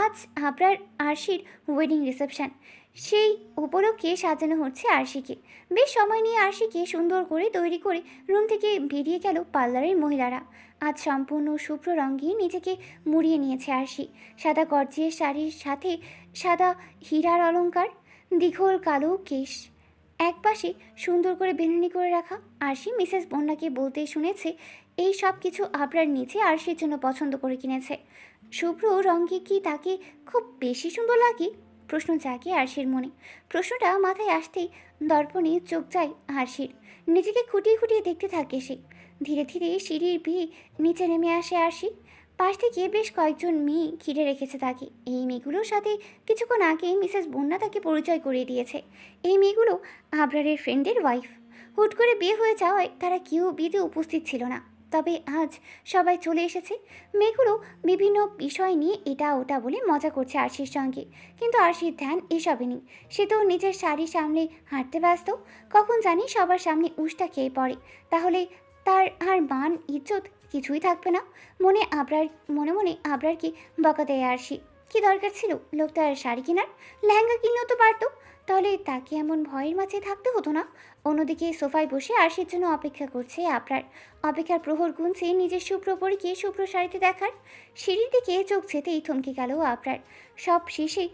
আজ Abrar আরশির wedding reception. সেই উপলক্ষে সাজানো হচ্ছে আরশিকে। বেশ সময় নিয়ে আরশিকে সুন্দর করে তৈরি করে রুম থেকে বেরিয়ে গেল পার্লারের মহিলারা। আজ সম্পূর্ণ শুভ্র রঙে নিজেকে মুড়িয়ে নিয়েছে আরশি। সাদা গর্জিয়াস শাড়ির সাথে সাদা হীরার অলংকার, দীঘল কালো কেশ একপাশে সুন্দর করে বেনুনি করে রাখা। আরশি মিসেস বন্যাকে বলতে শুনেছে এই সব কিছু আবরার নিচে আরশির জন্য পছন্দ করে কিনেছে। শুভ্র রঙে কি তাকে খুব বেশি সুন্দর লাগে? প্রশ্ন জাগে আরশির মনে। প্রশ্নটা মাথায় আসতেই দর্পণে চোখ যায় আরশির। নিজেকে খুঁটিয়ে খুঁটিয়ে দেখতে থাকে সে। ধীরে ধীরে সিঁড়ির বেয়ে নিচে নেমে আসে আরশি। পাশ থেকে বেশ কয়েকজন মেয়ে ঘিরে রেখেছে তাকে। এই মেয়েগুলোর সাথে কিছুক্ষণ আগেই মিসেস বন্যা তাকে পরিচয় করিয়ে দিয়েছে। এই মেয়েগুলো আবরারের ফ্রেন্ডের ওয়াইফ। হুট করে বিয়ে হয়ে যাওয়ায় তারা কেউ বিয়েতে উপস্থিত ছিল না। তবে আজ সবাই চলে এসেছে। মেয়েগুলো বিভিন্ন বিষয় নিয়ে এটা ওটা বলে মজা করছে আরশির সঙ্গে, কিন্তু আরশির ধ্যান এসবে নেই। সে তো নিজের শাড়ি সামলে হাঁটতে ব্যস্ত। কখন জানি সবার সামনে উষ্টা খেয়ে পড়ে, তাহলে তার আর মান ইজ্জত কিছুই থাকবে না। মনে মনে আবরারকে বকা দেয় আরশি। কি দরকার ছিল লোকটার শাড়ি কেনার? লেহেঙ্গা কিনলেও তো পারতো। তাহলে তাকে এমন ভয়ের মাঝে থাকতে হতো না। অন্যদিকে সোফায় বসে আরশির জন্য অপেক্ষা করছে আবরার। অপেক্ষার প্রহর গুনছে নিজের শুভ্র পরীকে শুভ্র শাড়িতে দেখার। সিঁড়ির দিকে চোখ যেতেই থমকে গেল আবরার। সব শেষে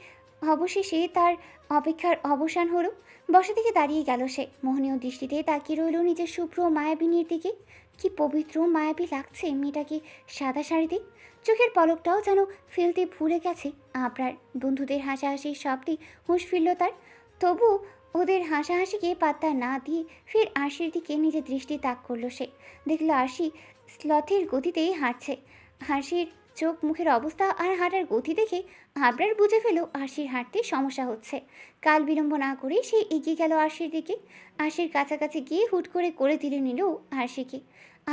অবশেষে তার অপেক্ষার অবসান হলো। বসা থেকে দাঁড়িয়ে গেল সে। মোহনীয় দৃষ্টিতে তাকিয়ে রইল নিজের শুভ্র মায়াবিনীর দিকে। কি পবিত্র মায়াবী লাগছে মেয়েটাকে সাদা শাড়িতে। চোখের পলকটাও যেন ফেলতে ভুলে গেছে আবরার। বন্ধুদের হাসাহাসির শব্দে হুঁশ ফিরল তার। তবু ওদের হাসাহাসিকে পাত্তা না দিয়ে ফের আরশির দিকে নিজের দৃষ্টি তাক করলো সে। দেখল আরশি স্লথের গতিতেই হাঁটছে। আরশির চোখ মুখের অবস্থা আর হাঁটার গতি দেখে আবরার বুঝে ফেল আরশির হাঁটতে সমস্যা হচ্ছে। কাল বিলম্ব না করে সে এগিয়ে গেল আরশির দিকে। আরশির কাছাকাছি গিয়ে হুট করে তুলে নিল আরশিকে।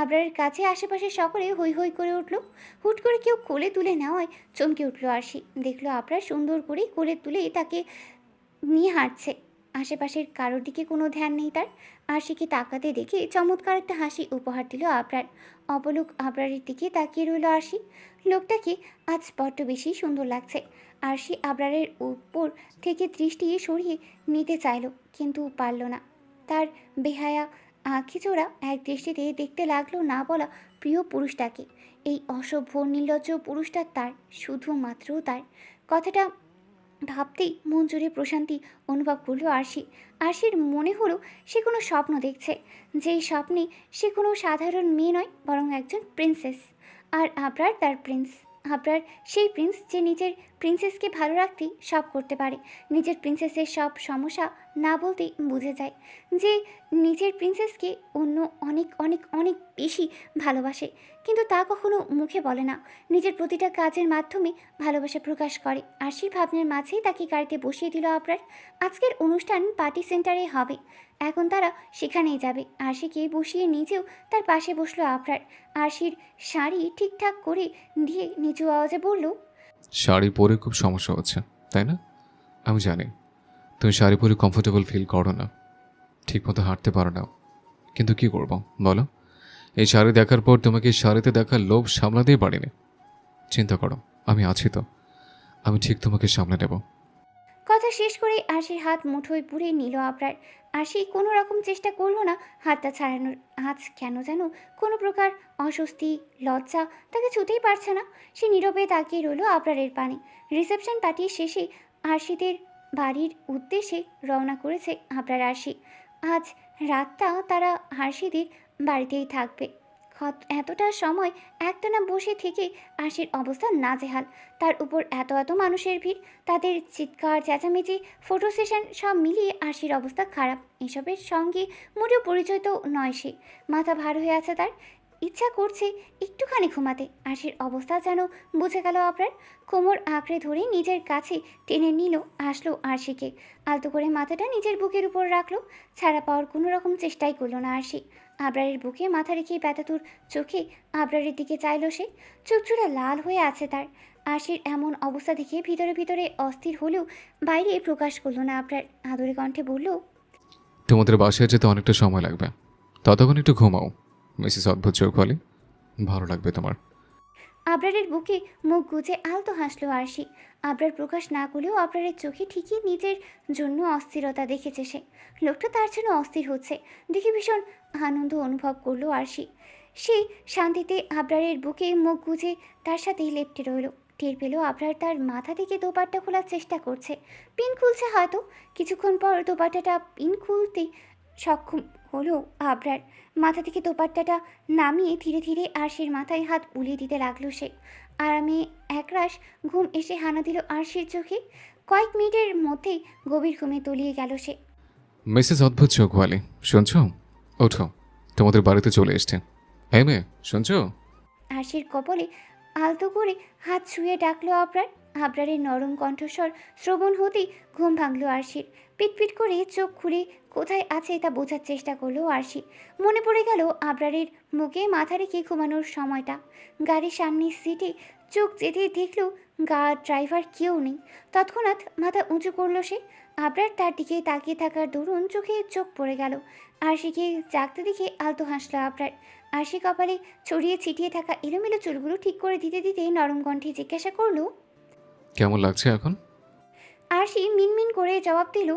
আবরারের কাছে আশেপাশে সকলে হৈ হৈ করে উঠল। হুট করে কেউ কোলে তুলে নেওয়ায় চমকে উঠল আরশি। দেখলো আবরার সুন্দর করে কোলে তুলে তাকে নিয়ে হাঁটছে। আশেপাশের কারোর দিকে কোনো ধ্যান নেই তার। আরশিকে তাকাতে দেখে চমৎকার একটা হাসি উপহার দিল আবরার। অপলক আবরারের দিকে তাকিয়ে রইল আরশি। লোকটাকে আজ বড্ড বেশি সুন্দর লাগছে। আরশি আবরারের উপর থেকে দৃষ্টি সরিয়ে নিতে চাইল, কিন্তু পারল না। তার বেহায়া আঁখিচোরা এক দৃষ্টিতে দেখতে লাগলো না বলা প্রিয় পুরুষটাকে। এই অসভ্য নির্লজ্জ পুরুষটা তার, শুধুমাত্র তার। কথাটা ভাবতেই মন জুড়ে প্রশান্তি অনুভব করলো আরশি। আরশির মনে হলো সে কোনো স্বপ্ন দেখছে, যেই স্বপ্নে সে কোনো সাধারণ মেয়ে নয়, বরং একজন প্রিন্সেস। আর আবরার তার প্রিন্স। আবরার সেই প্রিন্স যে নিজের প্রিন্সেসকে ভালো রাখতেই সব করতে পারে। নিজের প্রিন্সেসের সব সমস্যা না বলতেই বুঝে যায় যে নিজের প্রিন্সেসকে অন্য অনেক অনেক অনেক বেশি ভালোবাসে, কিন্তু তা কখনো মুখে বলে না। নিজের প্রতিটা কাজের মাধ্যমে ভালোবাসা প্রকাশ করে। আরশির ভাবনার মাঝেই তাকে গাড়িতে বসিয়ে দিল আবরার। আজকের অনুষ্ঠান পার্টি সেন্টারে হবে, এখন তারা সেখানেই যাবে। আরশিকে বসিয়ে নিজেও তার পাশে বসলো আবরার। আরশির শাড়ি ঠিকঠাক করে দিয়ে নিচু আওয়াজে বলল, শাড়ি পরে খুব সমস্যা হচ্ছে, তাই না? আমি জানি তুমি শাড়ি পরে কমফোর্টেবল ফিল করো না, ঠিকমতো হাঁটতে পারো না, কিন্তু কি করব বলো? এই শাড়ি দেখার পর তোমাকে এই শাড়িতে দেখার লোভ সামলাতেই পারিনি। চিন্তা করো, আমি আছি তো, আমি ঠিক তোমাকে সামলে নেব। কথা শেষ করে আরশির হাত মুঠোয় পুরে নিল আবরার। আরশি কোনো রকম চেষ্টা করলো না হাতটা ছাড়ানোর। আজ কেন যেন কোনো প্রকার অস্বস্তি, লজ্জা তাকে ছুতেই পারছে না। সে নীরবে তাকিয়ে রইল আবরারের পানে। রিসেপশন পার্টি শেষে আরশিদের বাড়ির উদ্দেশ্যে রওনা করেছে আবরার আরশি। আজ রাতটা তারা আরশিদের বাড়িতেই থাকবে। এতটা সময় একটানা বসে থেকে আরশির অবস্থা নাজেহাল। তার উপর এত এত মানুষের ভিড়, তাদের চিৎকার চেঁচামেচি, ফটো সেশন সব মিলিয়ে আরশির অবস্থা খারাপ। এসবের সঙ্গে মোটেও পরিচয় তো নয় সে। মাথা ভার হয়ে আছে তার। ইচ্ছা করছে একটুখানি ঘুমাতে। আরশির অবস্থা যেন বুঝে গেল আবরার। কোমর আঁকড়ে ধরে নিজের কাছে টেনে নিল, আসলো আরশিকে। আলতো করে মাথাটা নিজের বুকের উপর রাখলো। ছাড়া পাওয়ার কোনো রকম চেষ্টাই করলো না আরশি। আবরারের বুকে মাথা রেখে ব্যথাতুর চোখে আবরারের দিকে চাইল সে। চোখচূড়া লাল হয়ে আছে তার। আরশির এমন অবস্থা দেখে ভিতরে ভিতরে অস্থির হলেও বাইরে প্রকাশ করলো না আবরার। আদরে কণ্ঠে বলল, তোমাদের বাসায় যেতে অনেকটা সময় লাগবে, ততক্ষণ একটু ঘুমাও। মিসেস অদ্ভুত চোখ বলে, ভালো লাগবে তোমার। আবরারের বুকে মুখ গুজে আলতো হাসলো আরশি। আবরার প্রকাশ না করলেও আবরারের চোখে ঠিকই নিজের জন্য অস্থিরতা দেখেছে সে। লোকটা তার জন্য অস্থির হচ্ছে দেখে ভীষণ আনন্দ অনুভব করলো আরশি। সে শান্তিতে আবরারের বুকে মুখ গুজে তার সাথেই লেপ্টে রইল। টের পেল আবরার তার মাথা থেকে দোপাট্টা খোলার চেষ্টা করছে। পিন খুলছে হয়তো। কিছুক্ষণ পর দোপাট্টাটা পিন খুলতে সক্ষম হলো আবরার। মাথা থেকে দোপাট্টাটা নামিয়ে ধীরে ধীরে আরশির মাথায় হাত বুলিয়ে দিতে লাগলো সে। আরামে একরাশ ঘুম এসে হানা দিল আরশির চোখে। কয়েক মিনিটের মধ্যেই গভীর ঘুমে তলিয়ে গেল সে। মিসেস অদ্ভুত চোখওয়ালি, শুনছো? ওঠো, তোমাদের বাড়িতে চলে এসছে। হ্যাঁ মেয়ে, শুনছো? আরশির কপালে আলতো করে হাত ছুঁয়ে ডাকলো আবরার। আবরারের নরম কণ্ঠস্বর শ্রবণ হতেই ঘুম ভাঙল আরশির। পিটপিট করে চোখ খুলে কোথায় আছে তা বোঝার চেষ্টা করলো আরশি। মনে পড়ে গেল আবরারের মুখে মাথা রেখে ঘুমানোর সময়টা। গাড়ির সামনের সিটে চোখ যেতে দেখলো ড্রাইভার কেউ নেই। তৎক্ষণাৎ মাথা উঁচু করলো সে। আবরার তার দিকে তাকিয়ে থাকার দরুন চোখে চোখ পড়ে গেল। আরশিকে জাগতে দেখে আলতো হাসলো আবরার। আরশি কপালে ছড়িয়ে ছিটিয়ে থাকা এলোমেলো চুলগুলো ঠিক করে দিতে দিতে নরম কণ্ঠে জিজ্ঞাসা করলো। কেমন লাগছে এখন? আরশি মিনমিন করে জবাব দিল,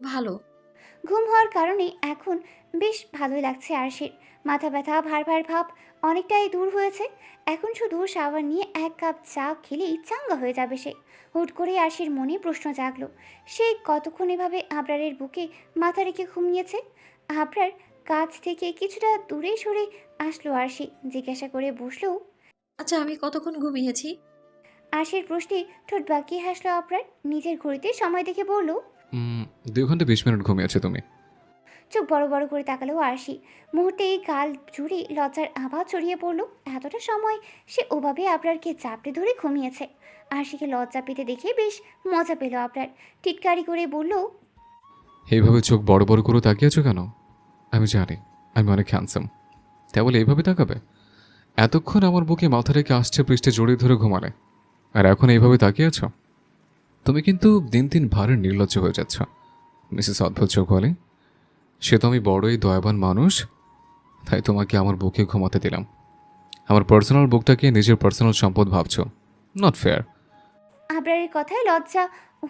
ভালো। ঘুম হওয়ার কারণে এখন বেশ ভালোই লাগছে আরশির। মাথা ব্যথা ভার ভার ভাব অনেকটাই দূর হয়েছে। এখন শুধু শাওয়ার নিয়ে এক কাপ চা খেলেই চাঙ্গা হয়ে যাবে সে। হুট করে আরশির মনে প্রশ্ন জাগলো, সে কতক্ষণ এভাবে আবরারের বুকে মাথা রেখে ঘুমিয়েছে। আবরার কাছ থেকে কিছুটা দূরে সরে আসলো আরশি। জিজ্ঞাসা করে বসলো। আচ্ছা, আমি কতক্ষণ ঘুমিয়েছি? আরশির প্রশ্নে ঠোঁট বাঁকিয়ে হাসলো আবরার। নিজের ঘড়িতে সময় দেখে বলল। 2 ঘন্টা 20 মিনিট ঘুমিয়েছো তুমি। চোখ বড় বড় করে তাকালো আরশি। মুহূর্তেই গাল জুড়ে লজ্জার আভাস ছড়িয়ে পড়ল। এতটা সময় সে ওভাবে আবরারকে চাপড়ে ধরে ঘুমিয়েছে। আরশিকে লজ্জা পেতে দেখে বেশ মজা পেল আবরার। টিটকারি করে বলল। এইভাবে চোখ বড় বড় করে তাকিয়েছো কেন? আমি জানি আমি অনেক হ্যান্ডসাম, তাই বলে এইভাবে তাকাবে? এতক্ষণ আমার বুকে মাথা রেখে আসছে পৃষ্ঠে জড়িয়ে ধরে ঘুমালে, আর এখন এইভাবে তাকিয়েছ? তুমি কিন্তু দিন দিন ভারী নির্লজ্জ হয়ে যাচ্ছ মিসেস অদ্ভুত চোখওয়ালি। সে তো আমি বড়ই দয়াবান মানুষ, তাই তোমাকে আমার বুকে ঘুমাতে দিলাম। আমার পার্সোনাল বুকটাকে নিজের পার্সোনাল সম্পদ ভাবছো। Not fair. আবরারের কথায় লজ্জা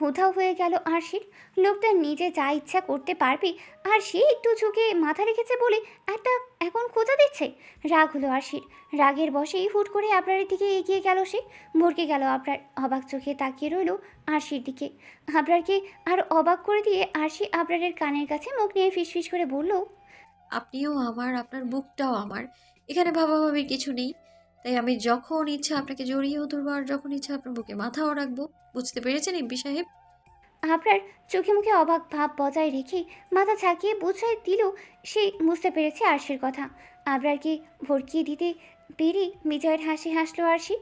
উধাও হয়ে গেল আরশির। লোকটা নিজে যা ইচ্ছা করতে পারবে আর সে একটু ঝুঁকে মাথা রেখেছে বলে একটা এখন খোঁজা দিচ্ছে। রাগ হলো আরশির। রাগের বশেই হুট করে আবরারের দিকে এগিয়ে গেল সে। ভরকে গেল আবরার। অবাক চোখে তাকিয়ে রইল আরশির দিকে। আবরারকে আর অবাক করে দিয়ে আরশি আবরারের কানের কাছে মুখ নিয়ে ফিসফিস করে বলল। আপনিও আমার, আপনার বুকটাও আমার। এখানে ভাবাভাবির কিছু নেই। তাই আমি যখন ইচ্ছা আপনাকে জড়িয়েও ধরবো, আর যখন ইচ্ছা আপনার বুকে মাথাও রাখবো। বুঝতে পেরেছেন এমপি সাহেব? আবরার চোখে মুখে অবাক ভাব বজায় রেখে মাথা ঝাঁকিয়ে বুঝাই দিল সে বুঝতে পেরেছে আরশির কথা। আবরারকে ভরকিয়ে দিতে পেরে বিজয়ের হাসি হাসলো আরশি।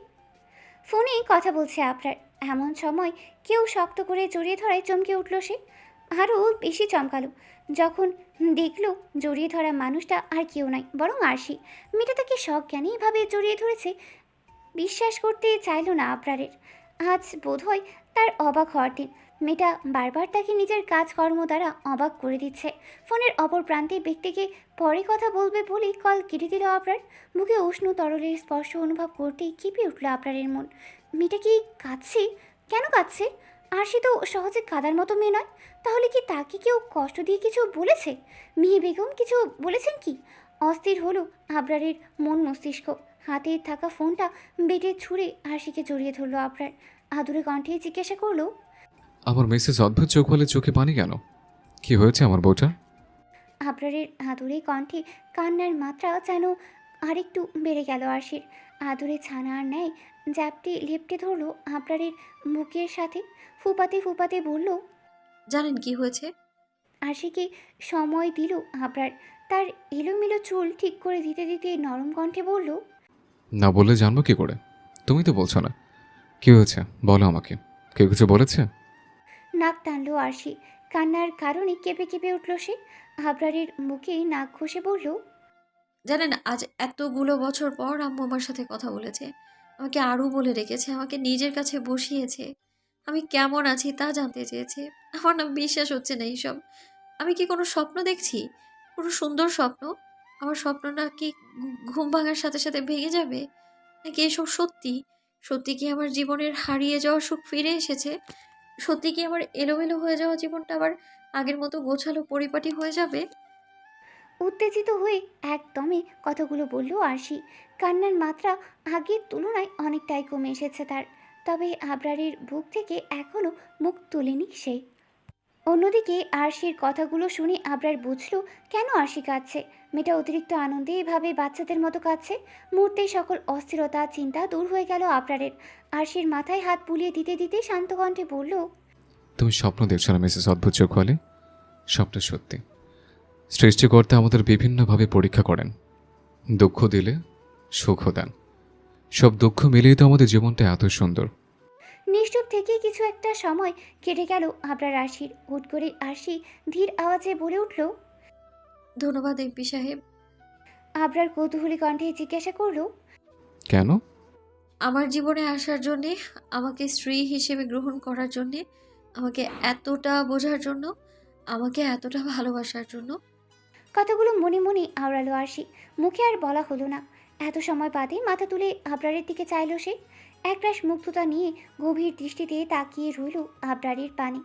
ফোনে কথা বলছে আবরার। এমন সময় কেউ শক্ত করে জড়িয়ে ধরায় চমকে উঠল সে। আরও বেশি চমকালো যখন দেখলো জড়িয়ে ধরা মানুষটা আর কেউ নাই, বরং আরশি। মেয়েটা তাকে সজ্ঞানে এভাবে জড়িয়ে ধরেছে। বিশ্বাস করতে চাইল না আবরারের। আজ বোধহয় তার অবাক হওয়ার দিন। মেয়েটা বারবার তাকে নিজের কাজকর্ম দ্বারা অবাক করে দিচ্ছে। ফোনের অপর প্রান্তে ব্যক্তিকে পরে কথা বলবে বলেই কল কেটে দিল আবরার। মুখে উষ্ণ তরলের স্পর্শ অনুভব করতেই কেঁপে উঠল আবরারের মন। মেয়েটা কি কাঁদছে? কেন কাঁদছে? আর সে তো সহজে কাদার মতো মেয়ে নয়। তাহলে কি তাকে কেউ কষ্ট দিয়ে কিছু বলেছে? মিহি বেগম কিছু বলেছেন কি? অস্থির হলো আবরারের মন মস্তিষ্ক। হাতে থাকা ফোনটা বেডে ছুঁড়ে আরশিকে জড়িয়ে ধরলো আবরার। আদুরে কণ্ঠে জিজ্ঞাসা করলো। আমার মিসেস অদ্ভুত চোখওয়ালি চোখে পানি কেন? কি হয়েছে আমার বউটা? আবরারের আদুরে কণ্ঠে কান্নার মাত্রা যেন আরেকটু বেড়ে গেল আরশির। আদুরে ছানার ন্যায় জ্যাপটে লেপটে ধরলো আবরারের মুখের সাথে। ফুপাতে ফুপাতে বলল। জানেন কি হয়েছে? আরশিকে সময় দিল আবরার। তার এলোমেলো চুল ঠিক করে দিতে দিতে নরম কণ্ঠে বলল। না বললে জানবো কি করে? তুমি তো বলছো না। কি হয়েছে বলো আমাকে। কেউ কিছু বলেছে? নাক টানলো আরশি। কান্নার কারণে কেঁপে কেঁপে উঠল সে। আবরারের মুখে নাক ঘষে বলল। জানেন, আজ এতগুলো বছর পর আম্মু আমার সাথে কথা বলেছে। আমাকে আরও বলে রেখেছে, আমাকে নিজের কাছে বসিয়েছে। আমি কেমন আছি তা জানতে চেয়েছে। আমার না বিশ্বাস হচ্ছে না এইসব। আমি কি কোনো স্বপ্ন দেখছি? কোনো সুন্দর স্বপ্ন? আমার স্বপ্ন না কি ঘুম ভাঙার সাথে সাথে ভেঙে যাবে? নাকি এসব সত্যি? সত্যি কি আমার জীবনের হারিয়ে যাওয়া সুখ ফিরে এসেছে? সত্যি কি আমার এলোমেলো হয়ে যাওয়া জীবনটা আবার আগের মতো গোছালো পরিপাটি হয়ে যাবে? উত্তেজিত হয়ে একদমে কথাগুলো বলল আরশি। কান্নার মাত্রা আগের তুলনায় অনেকটাই কমে এসেছে তার। তবে আবরারের বুক থেকে এখনও মুখ তোলেনি সে। অন্যদিকে আরশির কথাগুলো শুনে আবরার বুঝল কেন আরশি কাঁদছে। মেয়েটা অতিরিক্ত আনন্দে এভাবে বাচ্চাদের মতো কাঁদছে। মুহূর্তেই সকল অস্থিরতা চিন্তা দূর হয়ে গেল আবরারের। আরশির মাথায় হাত বুলিয়ে দিতে দিতে শান্ত কণ্ঠে বলল, তুমি স্বপ্ন দেখছো না মিসেস অদ্ভুত চোখ হলে? সবটা সত্যি। সৃষ্টিকর্তা আমাদের বিভিন্নভাবে পরীক্ষা করেন। দুঃখ দিলে সুখও দেন। সব দুঃখ মিলিয়ে তো আমাদের জীবনটা এত সুন্দর। নিশ্চুপ থেকে কিছু একটা সময় কেটে গেল আবরার আরশির। হুট করে আরশি ধীর আওয়াজে বলে উঠল। ধন্যবাদ এমপি সাহেব। আবরার কৌতূহলী কণ্ঠে জিজ্ঞাসা করলো, কেন? আমার জীবনে আসার জন্যে, আমাকে স্ত্রী হিসেবে গ্রহণ করার জন্যে, আমাকে এতটা বোঝার জন্য, আমাকে এতটা ভালোবাসার জন্য। কথাগুলো মনে মনে আওড়ালো আরশি। মুখে আর বলা হলো না। এত সময় বাদে মাথা তুলে আবরারের দিকে চাইল সে। একরাশ মুগ্ধতা নিয়ে গভীর দৃষ্টিতে তাকিয়ে রইল আবরারের পানে।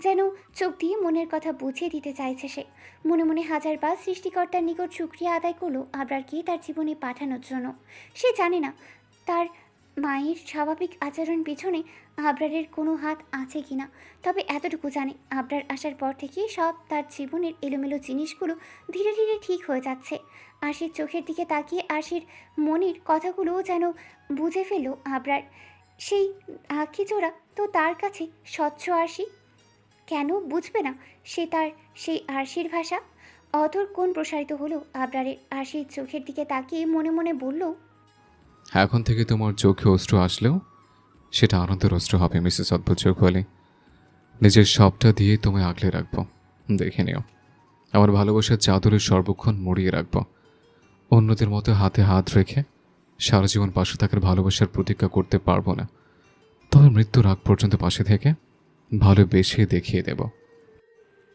যেন চোখ দিয়ে মনের কথা বুঝিয়ে দিতে চাইছে সে। মনে মনে হাজারবার সৃষ্টিকর্তার নিকট শুকরিয়া আদায় করলো আবরারকে তার জীবনে পাঠানোর জন্য। সে জানে না তার মায়ের স্বাভাবিক আচরণ পেছনে আবরারের কোনো হাত আছে কিনা। তবে এতটুকু জানে আবরার আসার পর থেকে সব তার জীবনের এলোমেলো জিনিসগুলো ধীরে ধীরে ঠিক হয়ে যাচ্ছে। আশির চোখের দিকে তাকিয়ে আশির মনের কথাগুলো যেন বুঝে ফেলল আবরার। সেই আঁখি জোড়া তো তার কাছে স্বচ্ছ আরশি। কেন বুঝবে না সে তার সেই আরশির ভাষা? অধর কোণ প্রসারিত হলো আবরারের। আশির চোখের দিকে তাকিয়ে মনে মনে বলল, এখন থেকে তোমার চোখে অশ্রু আসলেও সেটা আনন্দের অশ্রু হবে মিসেস অদ্ভুত চোখ হলে। নিজের সবটা দিয়ে তোমায় আগলে রাখবো। দেখে নিও, আমার ভালোবাসার চাদরের সর্বক্ষণ মুড়িয়ে রাখবো। অন্যদের মতো হাতে হাত রেখে সারা জীবন পাশে থাকার ভালোবাসার প্রতিজ্ঞা করতে পারবো না, তবে মৃত্যুর আগ পর্যন্ত পাশে থেকে ভালোবেসে দেখিয়ে দেব।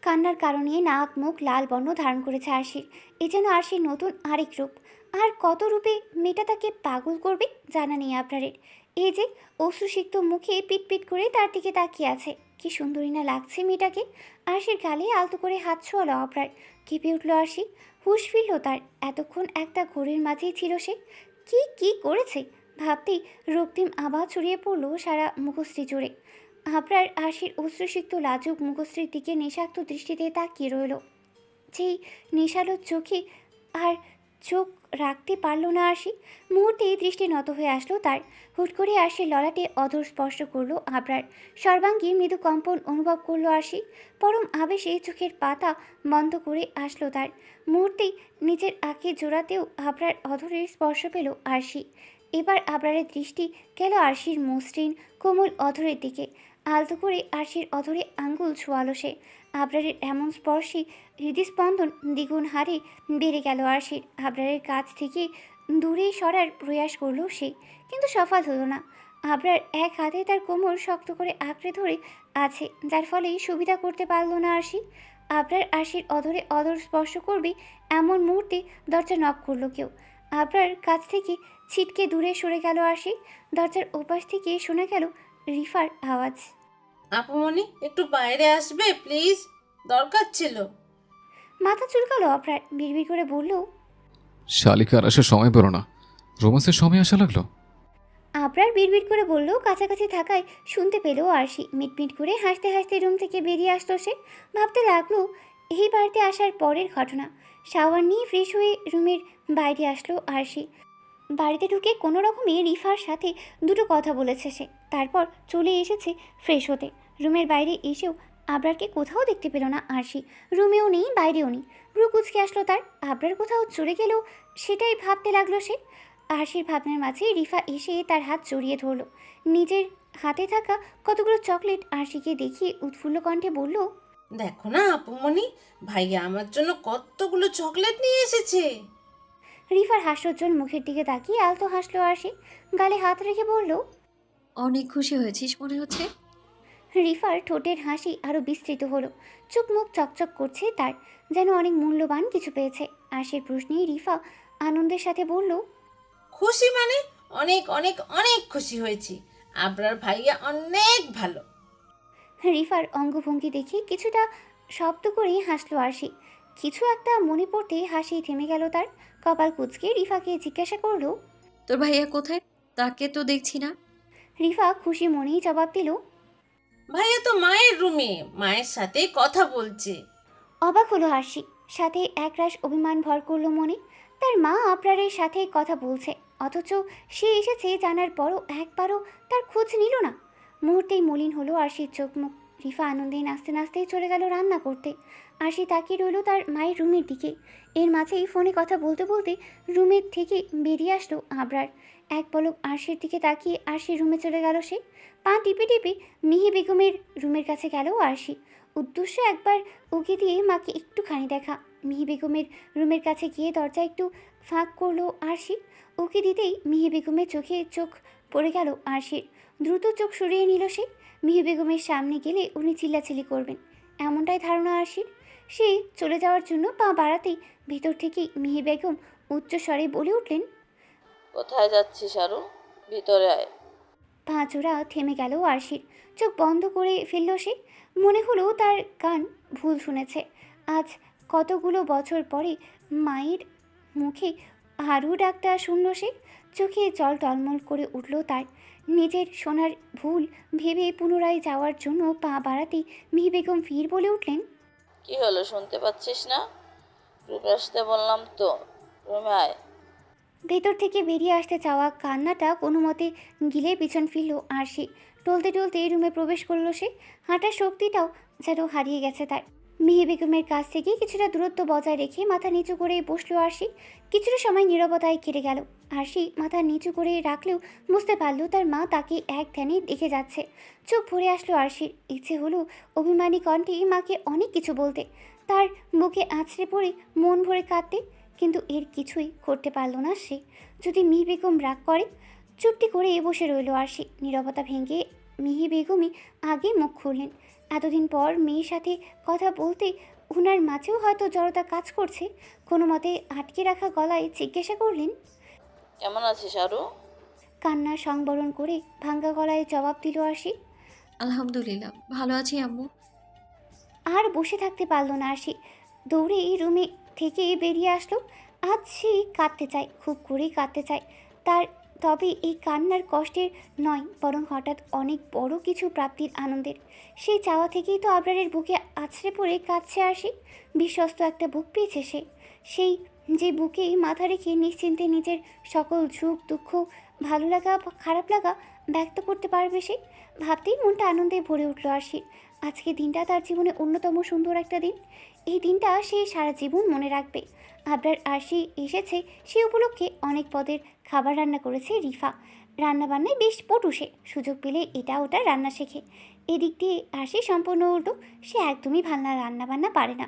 কান্নার কারণে নাক মুখ লাল বর্ণ ধারণ করেছে আরশির। এ যেন আরশির নতুন আরেক রূপ। আর কত রূপে মেয়েটা তাকে পাগল করবে জানা নেই আবরারের। এই যে অশ্রুসিক্ত মুখে পিট পিট করে তার দিকে তাকিয়ে আছে, কি সুন্দরী না লাগছে মেয়েটাকে। আরশির গালে আলতো করে হাত ছোঁয়ালো আবরার। কেঁপে উঠল আরশি। হুঁশ ফিরল তার। এতক্ষণ একটা ঘোরের মাঝেই ছিল সে। কি কি করেছে ভাবতেই রক্তিম আবার ছড়িয়ে পড়ল সারা মুখশ্রী জুড়ে। আবরার আরশির অশ্রুসিক্ত লাজুক মুখশ্রীর দিকে নেশাক্ত দৃষ্টিতে তাকিয়ে রইল। যেই নেশালো চোখে আর চোখ রাখতে পারল না আরশি। মুহূর্তেই দৃষ্টি নত হয়ে আসলো তার। হুট করে আরশির ললাটে অধর স্পর্শ করলো আবরার। সর্বাঙ্গী মৃদু কম্পন অনুভব করলো আরশি। পরম আবেশে চোখের পাতা বন্ধ করে আসলো তার। মুহূর্তেই নিজের আঁখি জোড়াতেও আবরার অধরের স্পর্শ পেল আরশি। এবার আবরারের দৃষ্টি গেল আরশির মসৃণ কোমল অধরের দিকে। আলতো করে আরশির অধরে আঙ্গুল ছোঁয়ালো সে। আবরারের এমন স্পর্শে হৃদস্পন্দন দ্বিগুণ হারে বেড়ে গেল আরশির। আবরারের কাছ থেকে দূরে সরার প্রয়াস করলো সে, কিন্তু সফল হলো না। আবরার এক হাতে তার কোমর শক্ত করে আঁকড়ে ধরে আছে, যার ফলে সুবিধা করতে পারল না আরশি। আবরার আরশির অধরে অধর স্পর্শ করবে এমন মুহূর্তে দরজা নক করলো কেউ। আবরার কাছ থেকে ছিটকে দূরে সরে গেল আরশি। দরজার ওপাশ থেকে শোনা গেল রিফার আওয়াজ। আপুমনি একটু বাইরে আসবে প্লিজ, দরকার ছিল। মাথা চুলকালো আবরার। বিড়বিড় করে বলল, শালিকার আসার সময় পেল না, রোমান্সের সময় আসা লাগলো। আবরার বিড়বিড় করে বলল, কাছাকাছি থাকায় শুনতে পেল আরশি। মিটমিট করে হাসতে হাসতে রুম থেকে বেরিয়ে আসলো সে। ভাবতে লাগলো এই বাড়িতে আসার পরের ঘটনা। শাওয়ার নিয়ে ফ্রেশ হয়ে রুমের বাইরে আসলো আরশি। বাড়িতে ঢুকে কোনো রকমে রিফার সাথে দুটো কথা বলেছে সে। তারপর চলে এসেছে ফ্রেশ হতে। রুমের বাইরে এসেও আবরারকে কোথাও দেখতে পেল না আরশি। রুমেও নেই, বাইরেও নেই। ভ্রু কুচকে আসলো তার। আবরার কোথাও চলে গেলেও সেটাই ভাবতে লাগলো সে। আরশির ভাবনার মাঝে রিফা এসে তার হাত জড়িয়ে ধরলো। নিজের হাতে থাকা কতগুলো চকলেট আরশিকে দেখিয়ে উৎফুল্ল কণ্ঠে বলল, দেখো না আপুমনি, ভাইয়া আমার জন্য কতগুলো চকলেট নিয়ে এসেছে। রিফার হাস্যোজ্জ্বল মুখের দিকে তাকিয়ে আলতো হাসলো আরশি। গালে হাত রেখে বলল, অনেক খুশি হয়েছিস মনে হচ্ছে। রিফার ঠোঁটের হাসি আরও বিস্তৃত হলো। চোখ মুখ চকচক করছে তার, যেন অনেক মূল্যবান কিছু পেয়েছে। আরশির প্রশ্নে রিফা আনন্দের সাথে বলল, খুশি মানে অনেক অনেক অনেক খুশি হয়েছি। আবরার ভাইয়া অনেক ভালো। রিফার অঙ্গভঙ্গি দেখে কিছুটা শব্দ করে হাসলো আরশি। কিছু একটা মনে পড়তে হাসি থেমে গেল তার। কপাল কুঁচকে রিফাকে জিজ্ঞাসা করলো। তোর ভাইয়া কোথায়? তাকে তো দেখছি না। রিফা খুশি মনেই জবাব দিল। ভাইয়া তো মায়ের রুমে মায়ের সাথে কথা বলছে। অবাক হলো আরশি, সাথে একরাশ অভিমান ভর করলো মনে। তার মা আবরারের সাথে কথা বলছে, অথচ সে এসেছে জানার পরও একবারও তার খোঁজ নিল না। মুহূর্তেই মলিন হলো আরশির চোখ মুখ। রিফা আনন্দে নাচতে নাচতেই চলে গেল রান্না করতে। আরশি তাকিয়ে রইল তার মায়ের রুমের দিকে। এর মাঝেই ফোনে কথা বলতে বলতে রুমের থেকে বেরিয়ে আসলো আবরার। এক পলক আরশির দিকে তাকিয়ে আরশির রুমে চলে গেল সে। পা টিপে টিপে মিহি বেগমের রুমের কাছে গেল আরশি। উদ্দেশ্য একবার উকি দিয়ে মাকে একটুখানি দেখা। মিহি বেগমের রুমের কাছে গিয়ে দরজা একটু ফাঁক করলো আরশি। উকি দিতেই মিহি বেগমের চোখে চোখ পড়ে গেল আরশির। দ্রুত চোখ সরিয়ে নিল সে। মিহি বেগমের সামনে গেলে উনি চিল্লাচিল্লি করবেন, এমনটাই ধারণা আরশির। সে চলে যাওয়ার জন্য পা বাড়াতেই ভেতর থেকেই মিহি বেগম উচ্চস্বরে বলে উঠলেন, কোথায় যাচ্ছিস আরু? ভিতরে আয়। পা জোড়া থেমে গেল আরশির। চোখ বন্ধ করে ফেলল সে। মনে হলো তার কান ভুল শুনেছে। আজ কতগুলো বছর পরে মায়ের মুখে হারু ডাকটা শুনল সে। চোখে জল টলমল করে উঠল তার। নিজের শোনার ভুল ভেবে পুনরায় যাওয়ার জন্য পা বাড়াতেই মিহি বেগম ফির বলে উঠলেন, কি হলো, শুনতে পাচ্ছিস না? রুমে আসতে বললাম তো, রুমে আয়। ভেতর থেকে বেরিয়ে আসতে চাওয়া কান্নাটা কোনো মতে গিলে পিছন ফিরল আরশি। টলতে টলতে রুমে প্রবেশ করলো সে। হাঁটার শক্তিটাও যেন হারিয়ে গেছে তার। মিহি বেগমের কাছ থেকে কিছুটা দূরত্ব বজায় রেখে মাথা নিচু করে বসলো আরশি। কিছুটা সময় নীরবতায় কেটে গেল। আরশি মাথা নিচু করে রাখলেও বুঝতে পারল তার মা তাকে এক ধ্যানে দেখে যাচ্ছে। চোখ ভরে আসলো আরশির। ইচ্ছে হলো অভিমানী কণ্ঠে মাকে অনেক কিছু বলতে, তার বুকে আছড়ে পড়ে মন ভরে কাঁদতে, কিন্তু এর কিছুই করতে পারল না সে। যদি মিহি বেগম রাগ করে? চুপটি করে বসে রইল আরশি। নীরবতা ভেঙে মিহি বেগমই আগে মুখ খুললেন। এতদিন পর মেয়ের সাথে কথা বলতে ওনার মাঝেও হয়তো জড়তা কাজ করছে। কোনো মতে আটকে রাখা গলায় জিজ্ঞাসা করলেন। কেমন আছিস আরু? কান্না সংবরণ করে ভাঙ্গা গলায় জবাব দিল আরশি। আলহামদুলিল্লাহ, ভালো আছি আম্মু। আর বসে থাকতে পারল না আরশি। দৌড়ে রুমে থেকে বেরিয়ে আসলো। আজ সে কাঁদতে চায়, খুব করেই কাঁদতে চায় তার। তবে এই কান্নার কষ্টের নয়, বরং হঠাৎ অনেক বড় কিছু প্রাপ্তির আনন্দের। সেই চাওয়া থেকেই তো আবরারের বুকে আছড়ে পড়ে কাঁদছে আরশি। বিশ্বস্ত একটা বুক পেয়েছে সে। সেই যে বুকেই মাথা রেখে নিশ্চিন্তে নিজের সকল সুখ দুঃখ, ভালো লাগা বা খারাপ লাগা ব্যক্ত করতে পারবে সে। ভাবতেই মনটা আনন্দে ভরে উঠল আরশির। আজকে দিনটা তার জীবনে অন্যতম সুন্দর একটা দিন। এই দিনটা সে সারা জীবন মনে রাখবে। আবরার আরশি এসেছে সে উপলক্ষে অনেক পদের খাবার রান্না করেছে রিফা। রান্নাবান্নায় বেশ পটু সে। সুযোগ পেলে এটা ওটা রান্না শেখে। এদিক দিয়ে আরশি সম্পূর্ণ উল্টো। সে একদমই ভালনা রান্নাবান্না পারে না।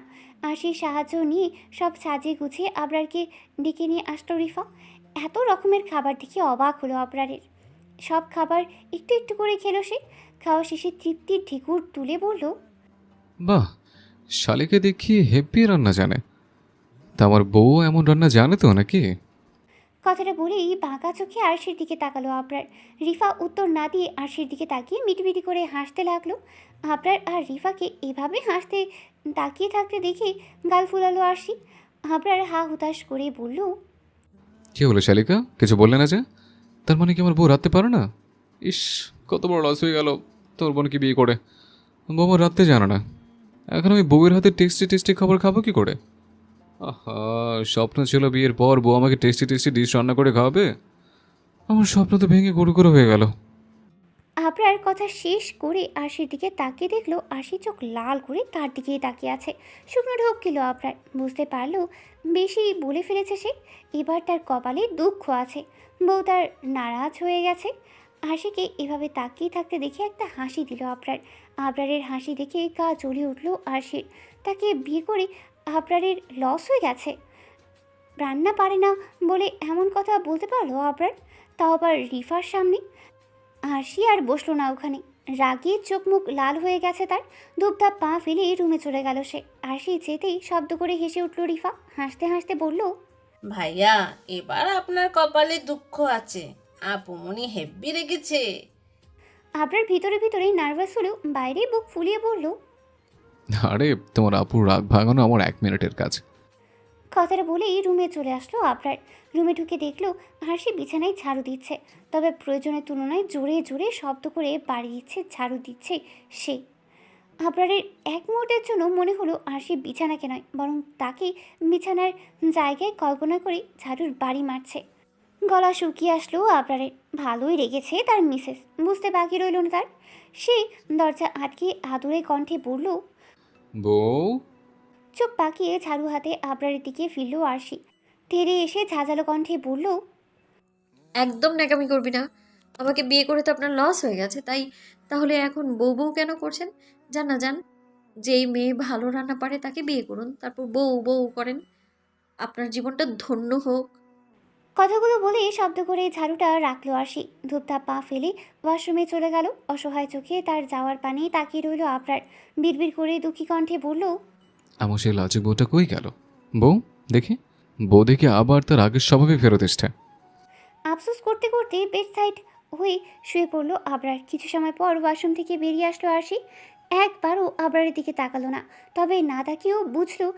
আরশির সাহায্য নিয়ে সব সাজিয়ে গুছিয়ে আবরারকে ডেকে নিয়ে আসলো রিফা। এত রকমের খাবার দেখে অবাক হলো আবরারের। সব খাবার একটু একটু করে খেলো সে। খাওয়া শেষে তৃপ্তির ঢেকুর তুলে বলল, বাহ, শালিকে দেখি হেব্বি রান্না জানে। তা আমার বউ এমন রান্না জানে তো নাকি? কথাটা বলেই বাঁকা চোখে আরশির দিকে তাকালো আবরার। রিফা উত্তর না দিয়ে আরশির দিকে তাকিয়ে মিটিমিটি করে হাসতে লাগলো। আবরার আর রিফাকে এভাবে হাসতে তাকিয়ে থাকতে দেখে গাল ফুলালো আরশি। আবরার হা হুতাশ করে বলল, কি হলো শালিকা, কিছু বললে না যে? তার মানে কি আমার বউ রাখতে পারে না? ইস, কত বড় লস হয়ে গেল তোর বোনকে বিয়ে করে। বউ আমার রাখতে জানে না, এখন আমি বউয়ের হাতে টেস্টি টেস্টি খাবার খাবো কি করে? আহা, স্বপ্ন ছিল বিয়ের পর বউ আমাকে টেস্টি টেস্টি ডিশ রান্না করে খাওয়াবে। আমার স্বপ্ন তো ভেঙে গুঁড়ো গুঁড়ো হয়ে গেল। আবরার কথা শেষ করে আরশির দিকে তাকিয়ে দেখলো আরশি চোখ লাল করে তার দিকেই তাকিয়ে আছে। শুকনো ঢোক গেল আবরার। বুঝতে পারলো বেশি বলে ফেলেছে সে। এবার তার কপালে দুঃখ আছে। বউ তার নারাজ হয়ে গেছে। আরশিকে এভাবে তাকিয়ে থাকতে দেখে একটা হাসি দিল আবরার। আবরারের হাসি দেখে গা জ্বলে উঠল আরশির। তাকে বিয়ে করে আবরারের লস হয়ে গেছে। রান্না পারে না বলে এমন কথা বলতে পারলো আবরার, তাও আবার রিফার সামনে। আরশি আর বসলো না ওখানে। রাগে চোখ মুখ লাল হয়ে গেছে তার। ধূপধাপ পা ফেলে রুমে চলে গেল সে। আরশি যেতেই শব্দ করে হেসে উঠল রিফা। হাসতে হাসতে বলল, ভাইয়া, এবার আপনার কপালে দুঃখ আছে। আপুমনি হেব্বি রেগেছে। আবরার ভিতরে ভিতরে নার্ভাস হলেও বাইরে বুক ফুলিয়ে বলল, আরে তোমার আপুর রাগ ভাঙানো আমার 1 মিনিটের কাজ। কথাটা বলেই রুমে চলে আসলো আবরার। রুমে ঢুকে দেখলো হাসি বিছানায় ঝাড়ু দিচ্ছে, তবে প্রয়োজনের তুলনায় জোরে জোরে শব্দ করে বাড়ি দিচ্ছে, ঝাড়ু দিচ্ছে সে। আবরারের এক মুহূর্তের জন্য মনে হলো হাসি বিছানাকে নয় বরং তাকে বিছানার জায়গায় কল্পনা করে ঝাড়ুর বাড়ি মারছে। গলা শুকিয়ে আসলো আবরারের। ভালোই রেগেছে তার মিসেস, বুঝতে বাকি রইল না তার। সে দরজা আটকে আদুরে কণ্ঠে বলল, বউ, চোখ পাকিয়ে ঝাড়ু হাতে আবরারের দিকে ফিরল আরশি। তেরে এসে ঝাঁঝালো কণ্ঠে বলল, একদম ন্যাকামি করবি না। আমাকে বিয়ে করে তো আপনার লস হয়ে গেছে, তাই তাহলে এখন বউ বউ কেন করছেন? যান না যান, যেই মেয়ে ভালো রান্না পারে তাকে বিয়ে করুন, তারপর বউ বউ করেন। আপনার জীবনটা ধন্য হোক। কথাগুলো বলে শব্দ করে ঝাড়ুটা রাখলো আরশি। ধূপধাপ পা ফেলে ওয়াশরুমে চলে গেল। অসহায় চোখে তার যাওয়ার পানে তাকিয়ে রইল আবরার। বিড়বিড় করে দুঃখী কণ্ঠে বলল, আমার সেই লাজুক বউটা কই গেল? বউ দেখি, বউ দেখি আবার তার আগের স্বভাবে ফেরত এসছে। আফসোস করতে করতে বেড সাইড হয়ে শুয়ে পড়ল আবরার। কিছু সময় পর ওয়াশরুম থেকে বেরিয়ে আসলো আরশি। একবারও আবরারের দিকে তাকালো না, তবে না তাকিয়েও বুঝলো